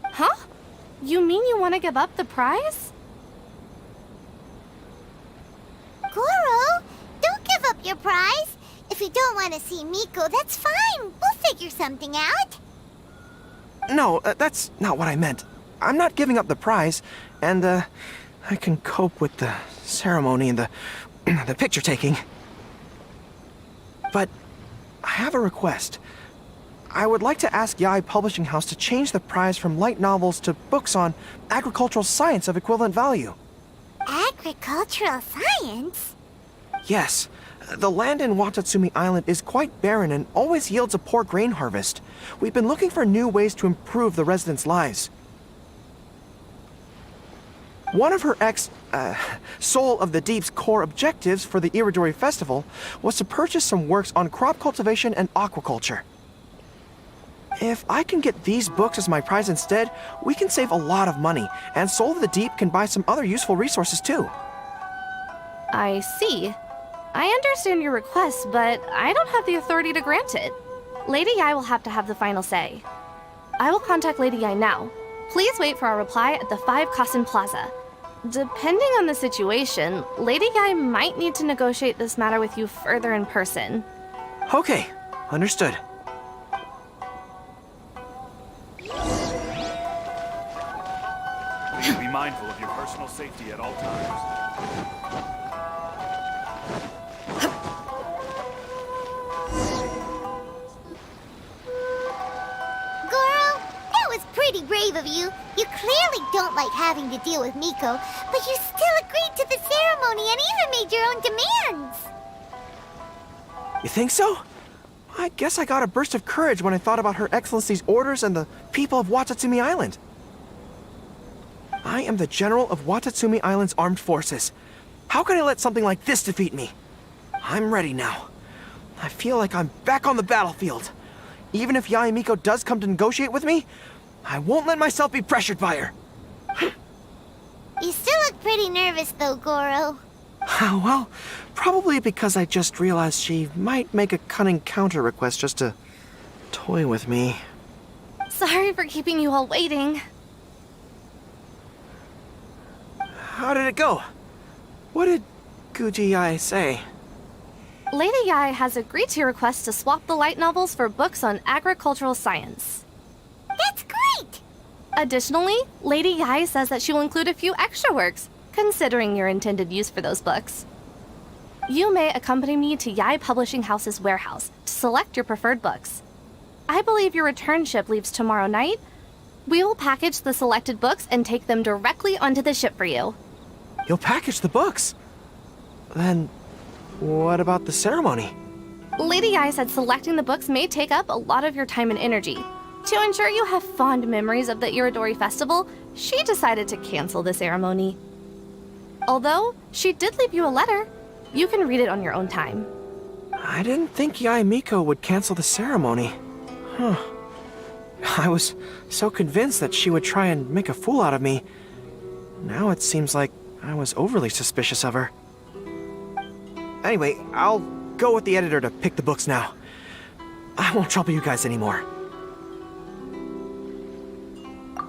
Huh? You mean you want to give up the prize? Goro, don't give up your prize. If you don't want to see Miko, that's fine. We'll figure something out. No, that's not what I meant. I'm not giving up the prize, and, I can cope with the ceremony and the picture taking. But I have a request. I would like to ask Yae Publishing House to change the prize from light novels to books on agricultural science of equivalent value. Agricultural science? Yes. The land in Watatsumi Island is quite barren and always yields a poor grain harvest. We've been looking for new ways to improve the residents' lives. One of her Soul of the Deep's core objectives for the Iridori Festival was to purchase some works on crop cultivation and aquaculture. If I can get these books as my prize instead, we can save a lot of money, and Soul of the Deep can buy some other useful resources too. I see. I understand your request, but I don't have the authority to grant it. Lady Yae will have to have the final say. I will contact Lady Yae now. Please wait for our reply at the 5 Kasen Plaza. Depending on the situation, Lady Yae might need to negotiate this matter with you further in person. Okay, understood. Please be mindful of your personal safety at all times. Pretty brave of you. You clearly don't like having to deal with Miko, but you still agreed to the ceremony and even made your own demands. You think so? I guess I got a burst of courage when I thought about Her Excellency's orders and the people of Watatsumi Island. I am the General of Watatsumi Island's armed forces. How can I let something like this defeat me? I'm ready now. I feel like I'm back on the battlefield. Even if Yae Miko does come to negotiate with me, I won't let myself be pressured by her. You still look pretty nervous though, Goro. Well, probably because I just realized she might make a cunning counter request just to toy with me. Sorry for keeping you all waiting. How did it go? What did Guji Yae say? Lady Yae has agreed to your request to swap the light novels for books on agricultural science. That's great! Additionally, Lady Yae says that she will include a few extra works, considering your intended use for those books. You may accompany me to Yae Publishing House's warehouse to select your preferred books. I believe your return ship leaves tomorrow night. We will package the selected books and take them directly onto the ship for you. You'll package the books? Then, what about the ceremony? Lady Yae said selecting the books may take up a lot of your time and energy. To ensure you have fond memories of the Iridori Festival, she decided to cancel the ceremony. Although, she did leave you a letter. You can read it on your own time. I didn't think Yae Miko would cancel the ceremony. I was so convinced that she would try and make a fool out of me. Now it seems like I was overly suspicious of her. Anyway, I'll go with the editor to pick the books now. I won't trouble you guys anymore.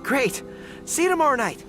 Great! See you tomorrow night!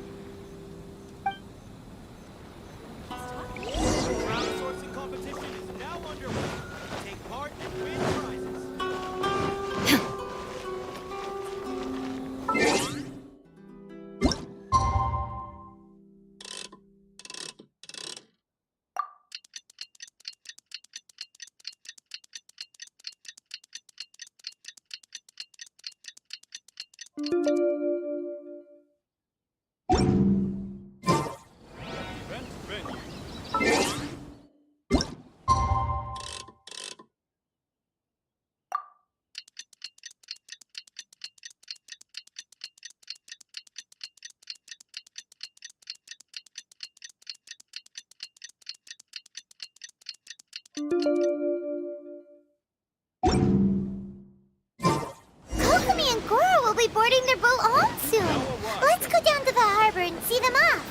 Kokomi and Goro will be boarding their boat home soon. Let's go down to the harbor and see them off.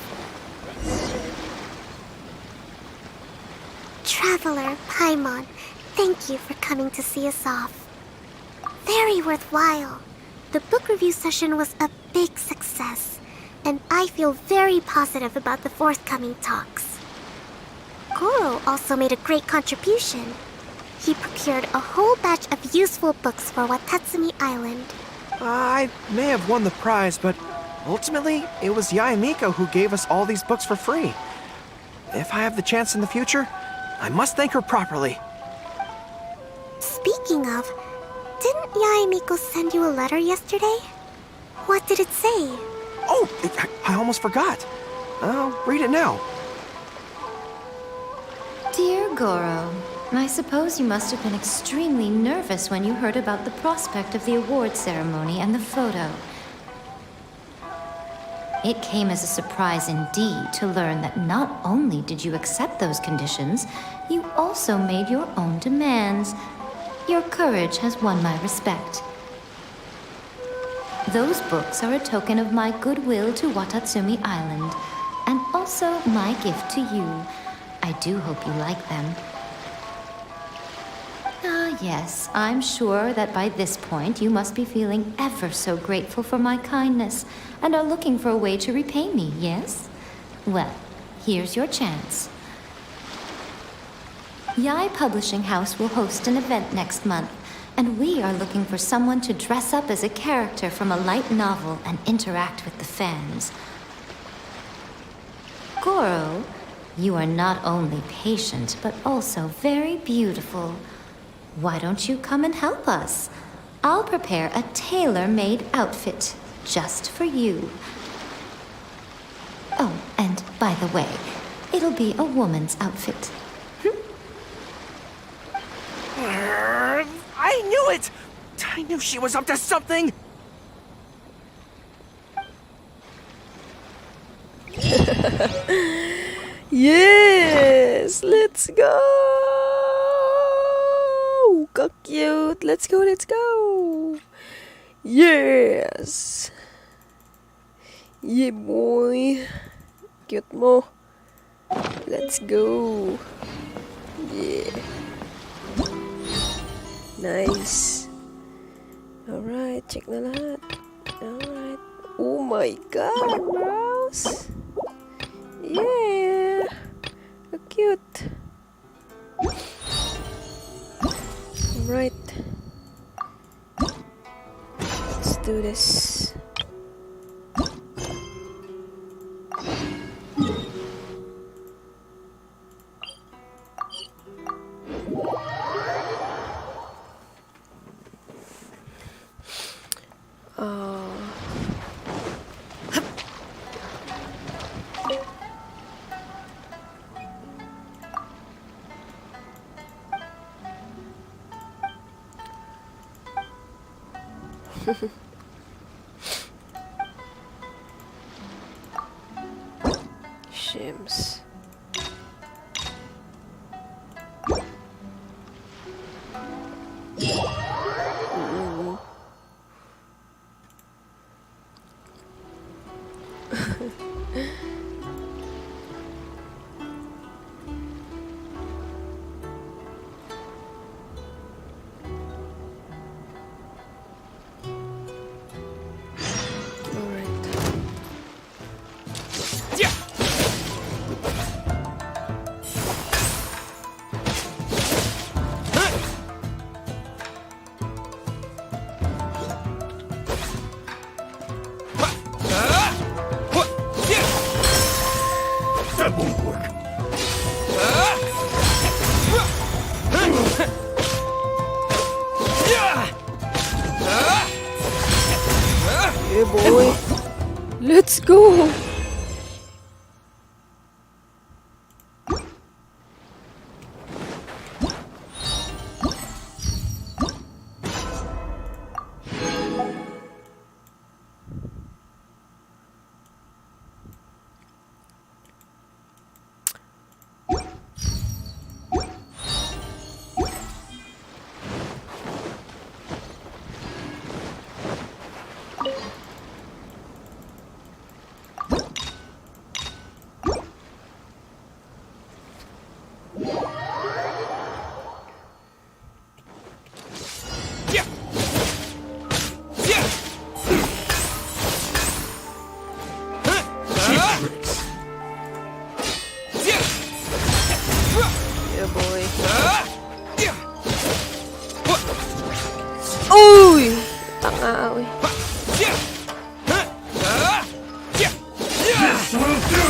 Traveler, Paimon, thank you for coming to see us off. Very worthwhile. The book review session was a big success, and I feel very positive about the forthcoming talks. Goro also made a great contribution. He procured a whole batch of useful books for Watatsumi Island. I may have won the prize, but ultimately, it was Yaemiko who gave us all these books for free. If I have the chance in the future, I must thank her properly. Speaking of, didn't Yaemiko send you a letter yesterday? What did it say? Oh, I almost forgot. I'll read it now. Dear Goro, I suppose you must have been extremely nervous when you heard about the prospect of the award ceremony and the photo. It came as a surprise indeed to learn that not only did you accept those conditions, you also made your own demands. Your courage has won my respect. Those books are a token of my goodwill to Watatsumi Island, and also my gift to you. I do hope you like them. Ah, yes, I'm sure that by this point you must be feeling ever so grateful for my kindness and are looking for a way to repay me, yes? Well, here's your chance. Yai Publishing House will host an event next month, and we are looking for someone to dress up as a character from a light novel and interact with the fans. Goro, you are not only patient, but also very beautiful. Why don't you come and help us? I'll prepare a tailor-made outfit just for you. Oh, and by the way, it'll be a woman's outfit. I knew it! I knew she was up to something! Yes! Let's go! How cute! Let's go, let's go! Yes! Yeah, boy! Cute mo! Let's go! Yeah! Nice! Alright, check na lahat. Alright. Oh my god, bros! Yeah! How cute! Alright. Let's do this. Shims. That won't work. Yeah, boy. Let's go. eh. Uy! Tanga, uy. This will do!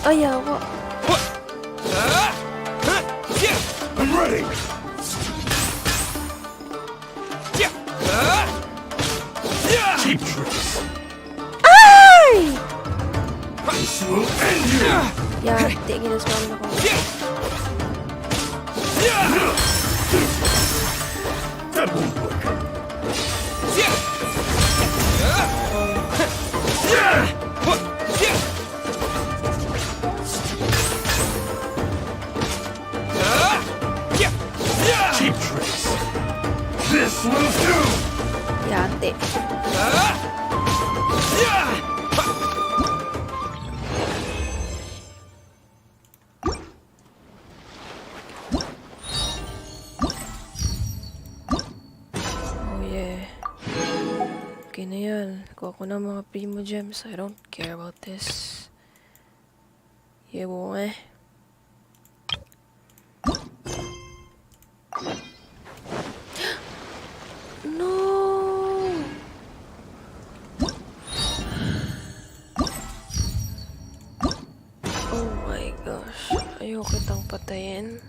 Ayawa. I'm ready! Cheap tricks! Ay! This will end you! Yeah, tingin na sumama ako. That won't work. Cheap tricks! This will do! Yate. Oh yeah. Okay na yan. Kuha ko na mga primo gems. I don't care about this. Yeah, boy. No! Oh my gosh. Ayoko kitang patayin.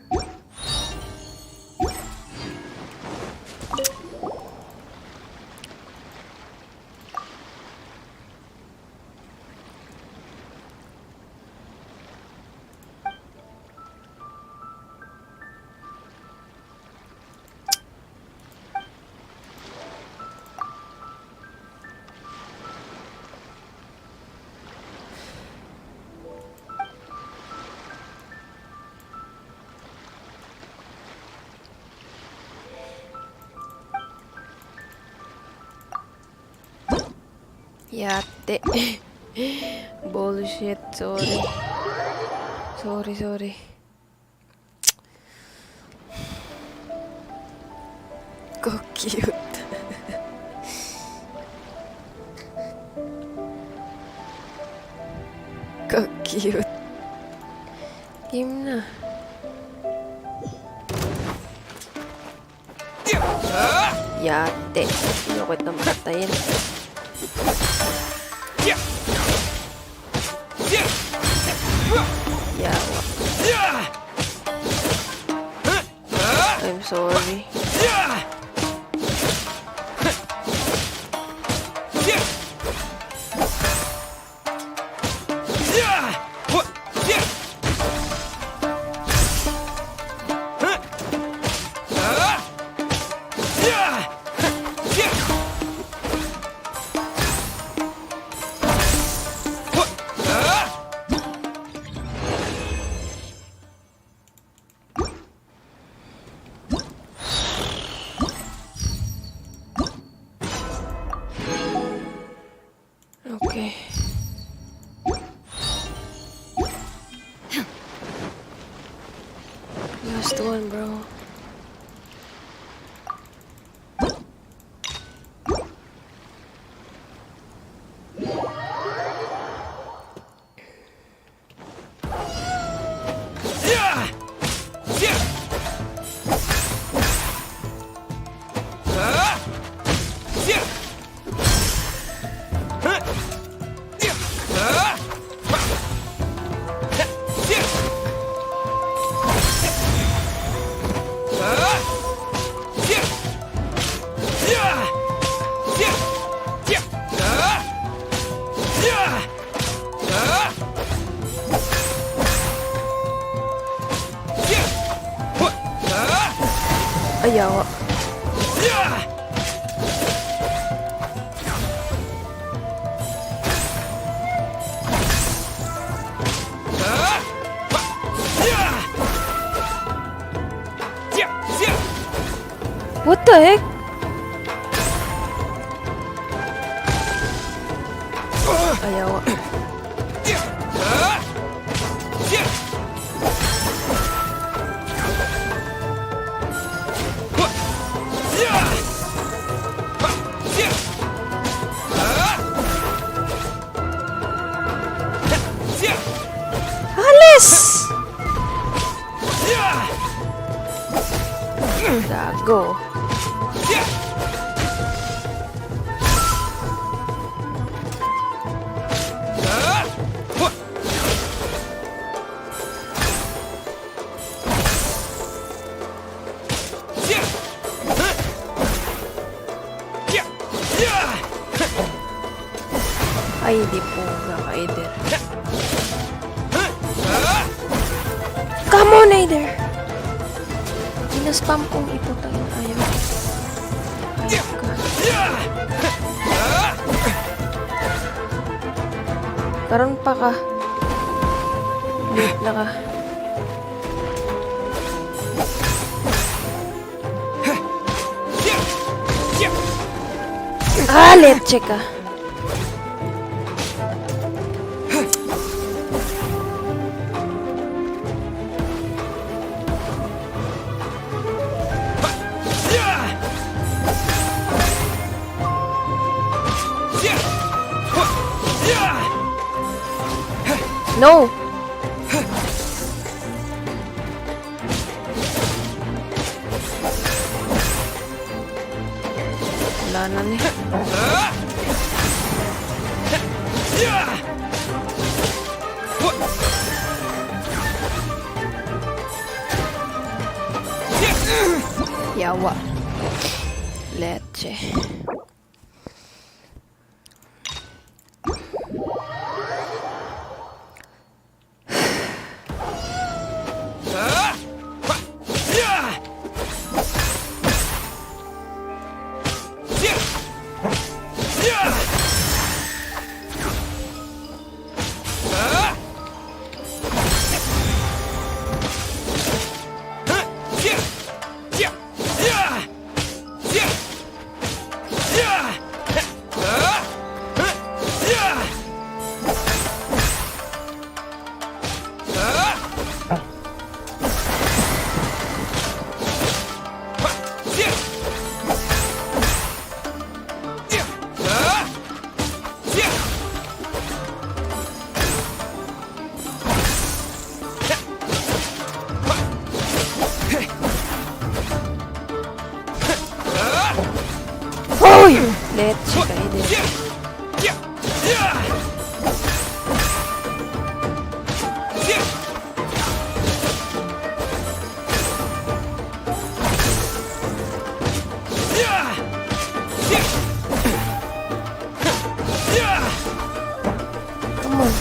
Yate. Bullshit. Sorry. Sorry. Go cute. Go cute. Game na. Yate. Ayoko kitang patayin. Yawa. I'm sorry. Okay. Last one, bro. Ayawa. What the heck? Ayawa. Ay, di po ka-Aider. Come on, Aider! Inaspam kong iputang ayaw. Ayaw ka. Karon pa ka. Late na ka. Leche ka. No! Wala na niya. Yawa. Leche. Leche ka, Aider. Come on.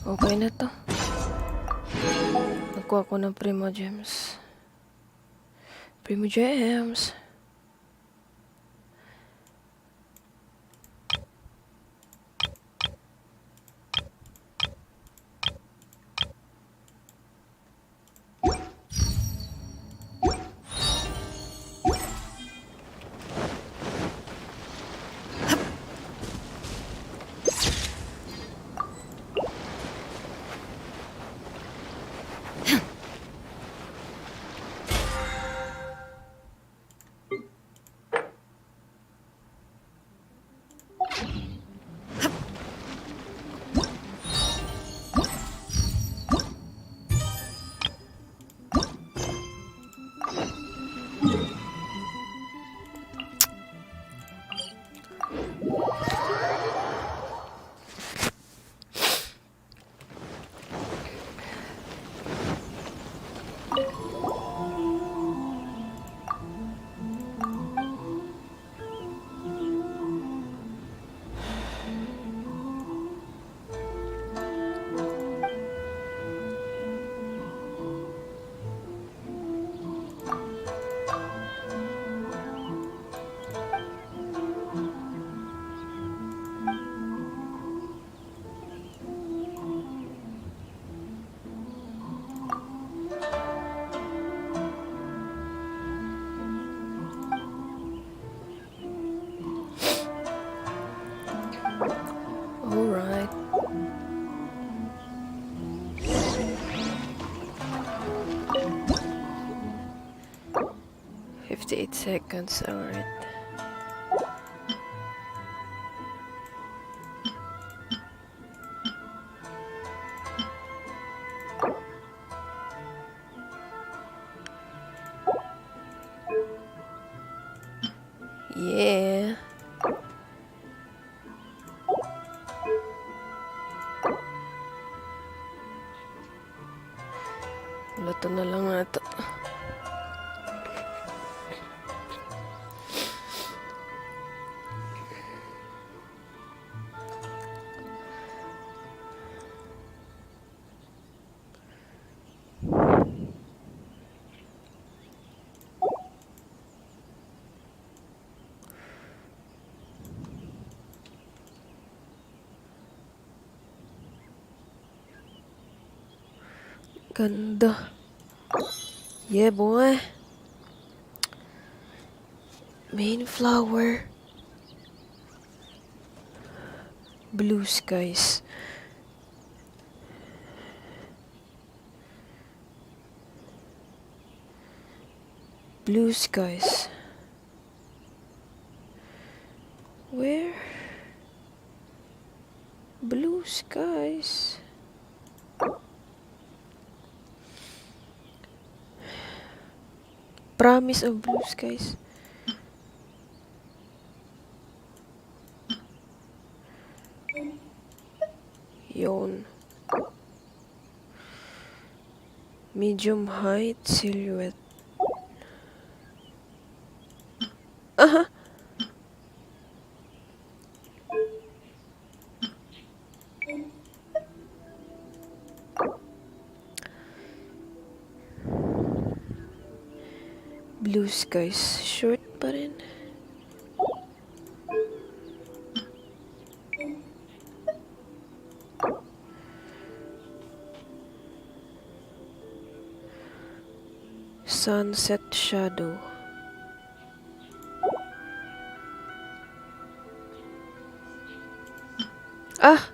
Okay na to. Nakuha ko ng Primo Gems. Primo Gems. Alright. 58 seconds, alright. Yeah. Luto na lang na ito. Ganda. Yeah, boy. Main flower. Blue skies. Blue skies. Where? Blue skies. Promise of blue skies. Yon. Medium height silhouette. Aha. Blue skies short pa rin. Sunset shadow. Ah!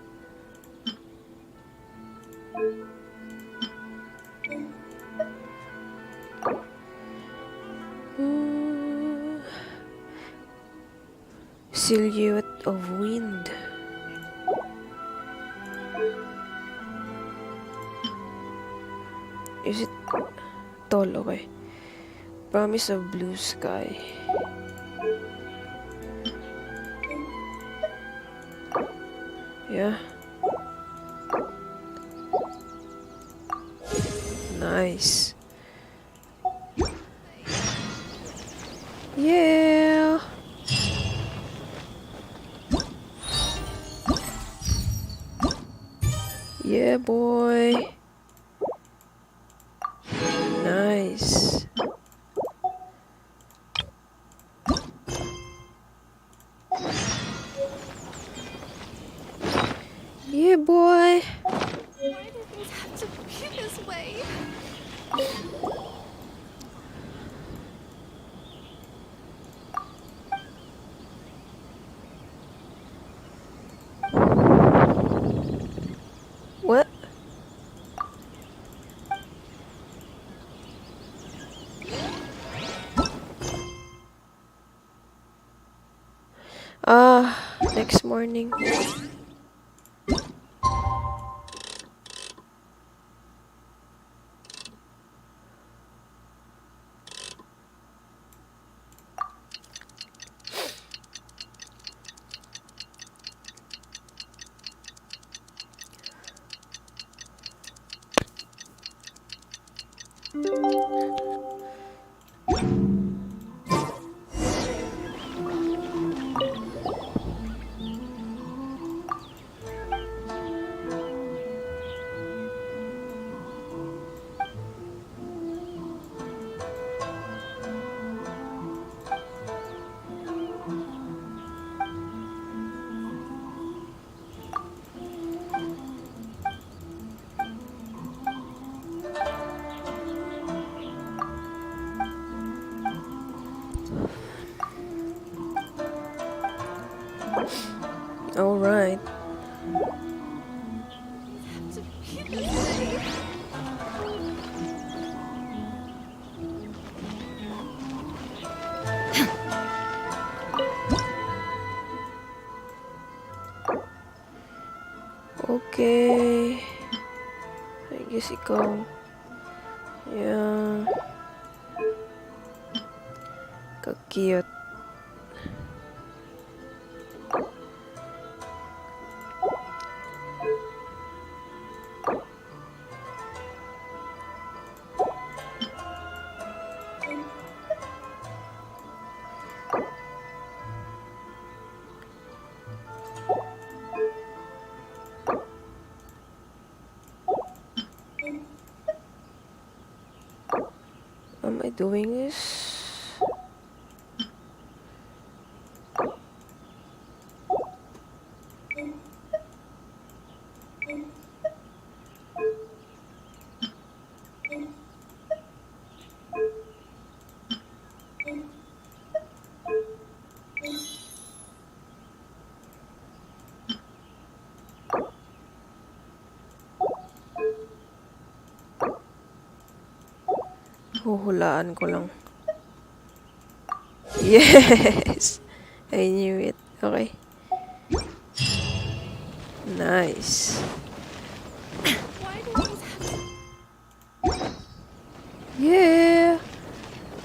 Silhouette of wind. Is it tall? Okay. Promise of blue sky. Yeah. Nice. Yeah. Yeah, boy. Nice. Yeah, boy. Why do things have to be this way? What? Next morning. All right. Okay. I guess ikaw. Yeah. Ka-cute. Am I doing this? Huhulaan ko lang. Yes! I knew it. Okay. Nice. Yeah!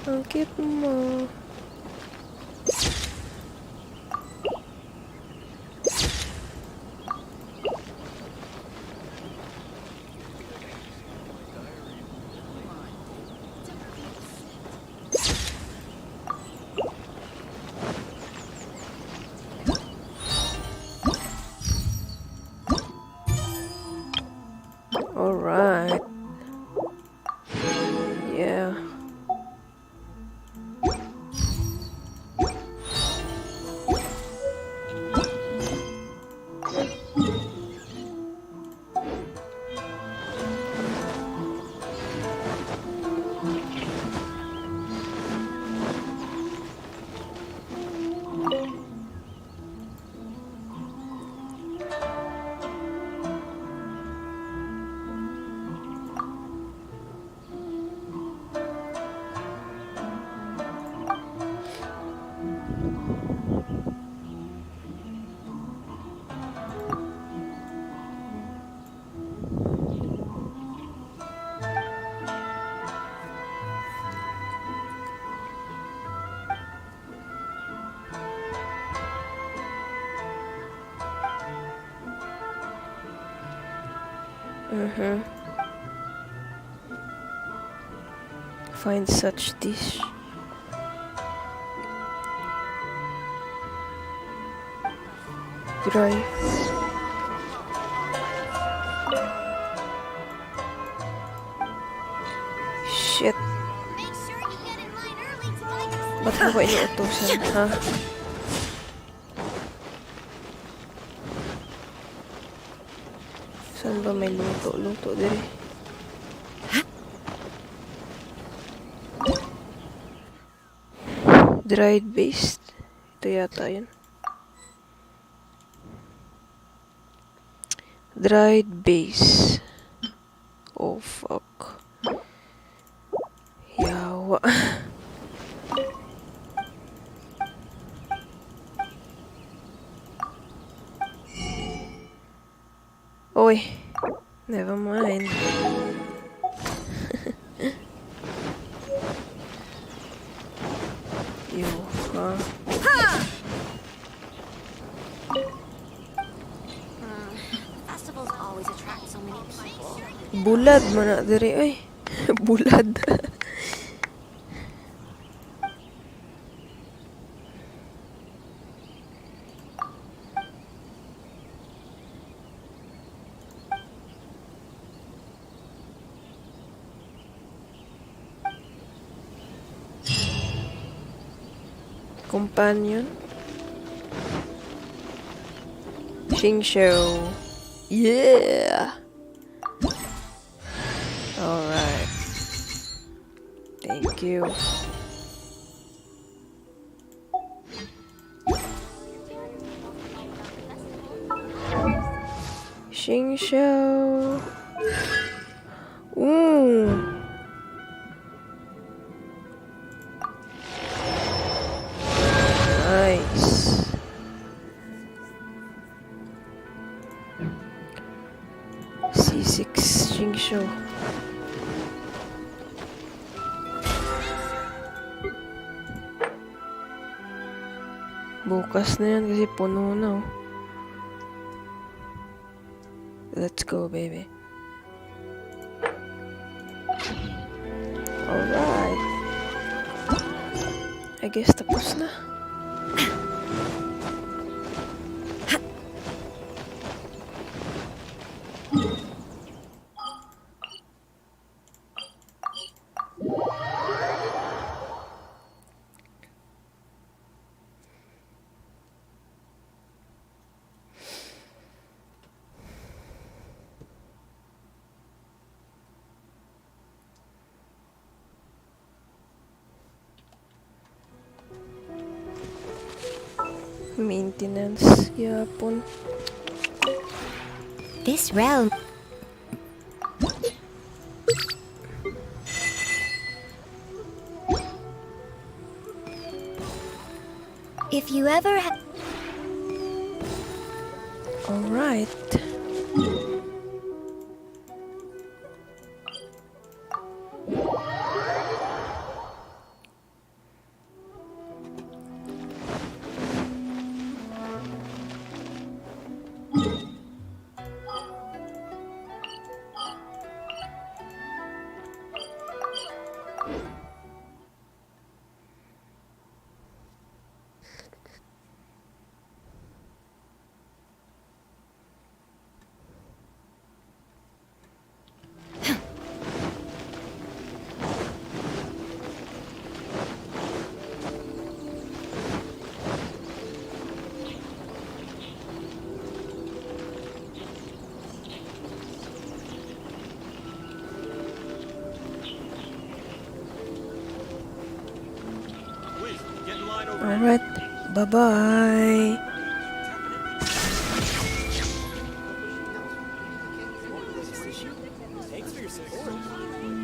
Ang cute mo. Alright. Yeah. Find such dish. Drive. Shit. Ba't mo ba inuutosan, ha? Saan ba may luto-luto diri? Dried based. Ito yata yun. Dried base. Oh fuck. Yawa. Oy. Never mind. Yo, huh? Festivals always attract so many people. Bulad man na diri ay. Bulad. Companion. Shingsho. Yeah. Alright. Thank you. Shingsho. Ooh. Nice. show. Bukas na yan kasi puno na oh. Let's go, baby. Alright. I guess tapos na. Maintenance, yapon. This realm... If you ever Alright. Alright, bye-bye. Thanks for your support.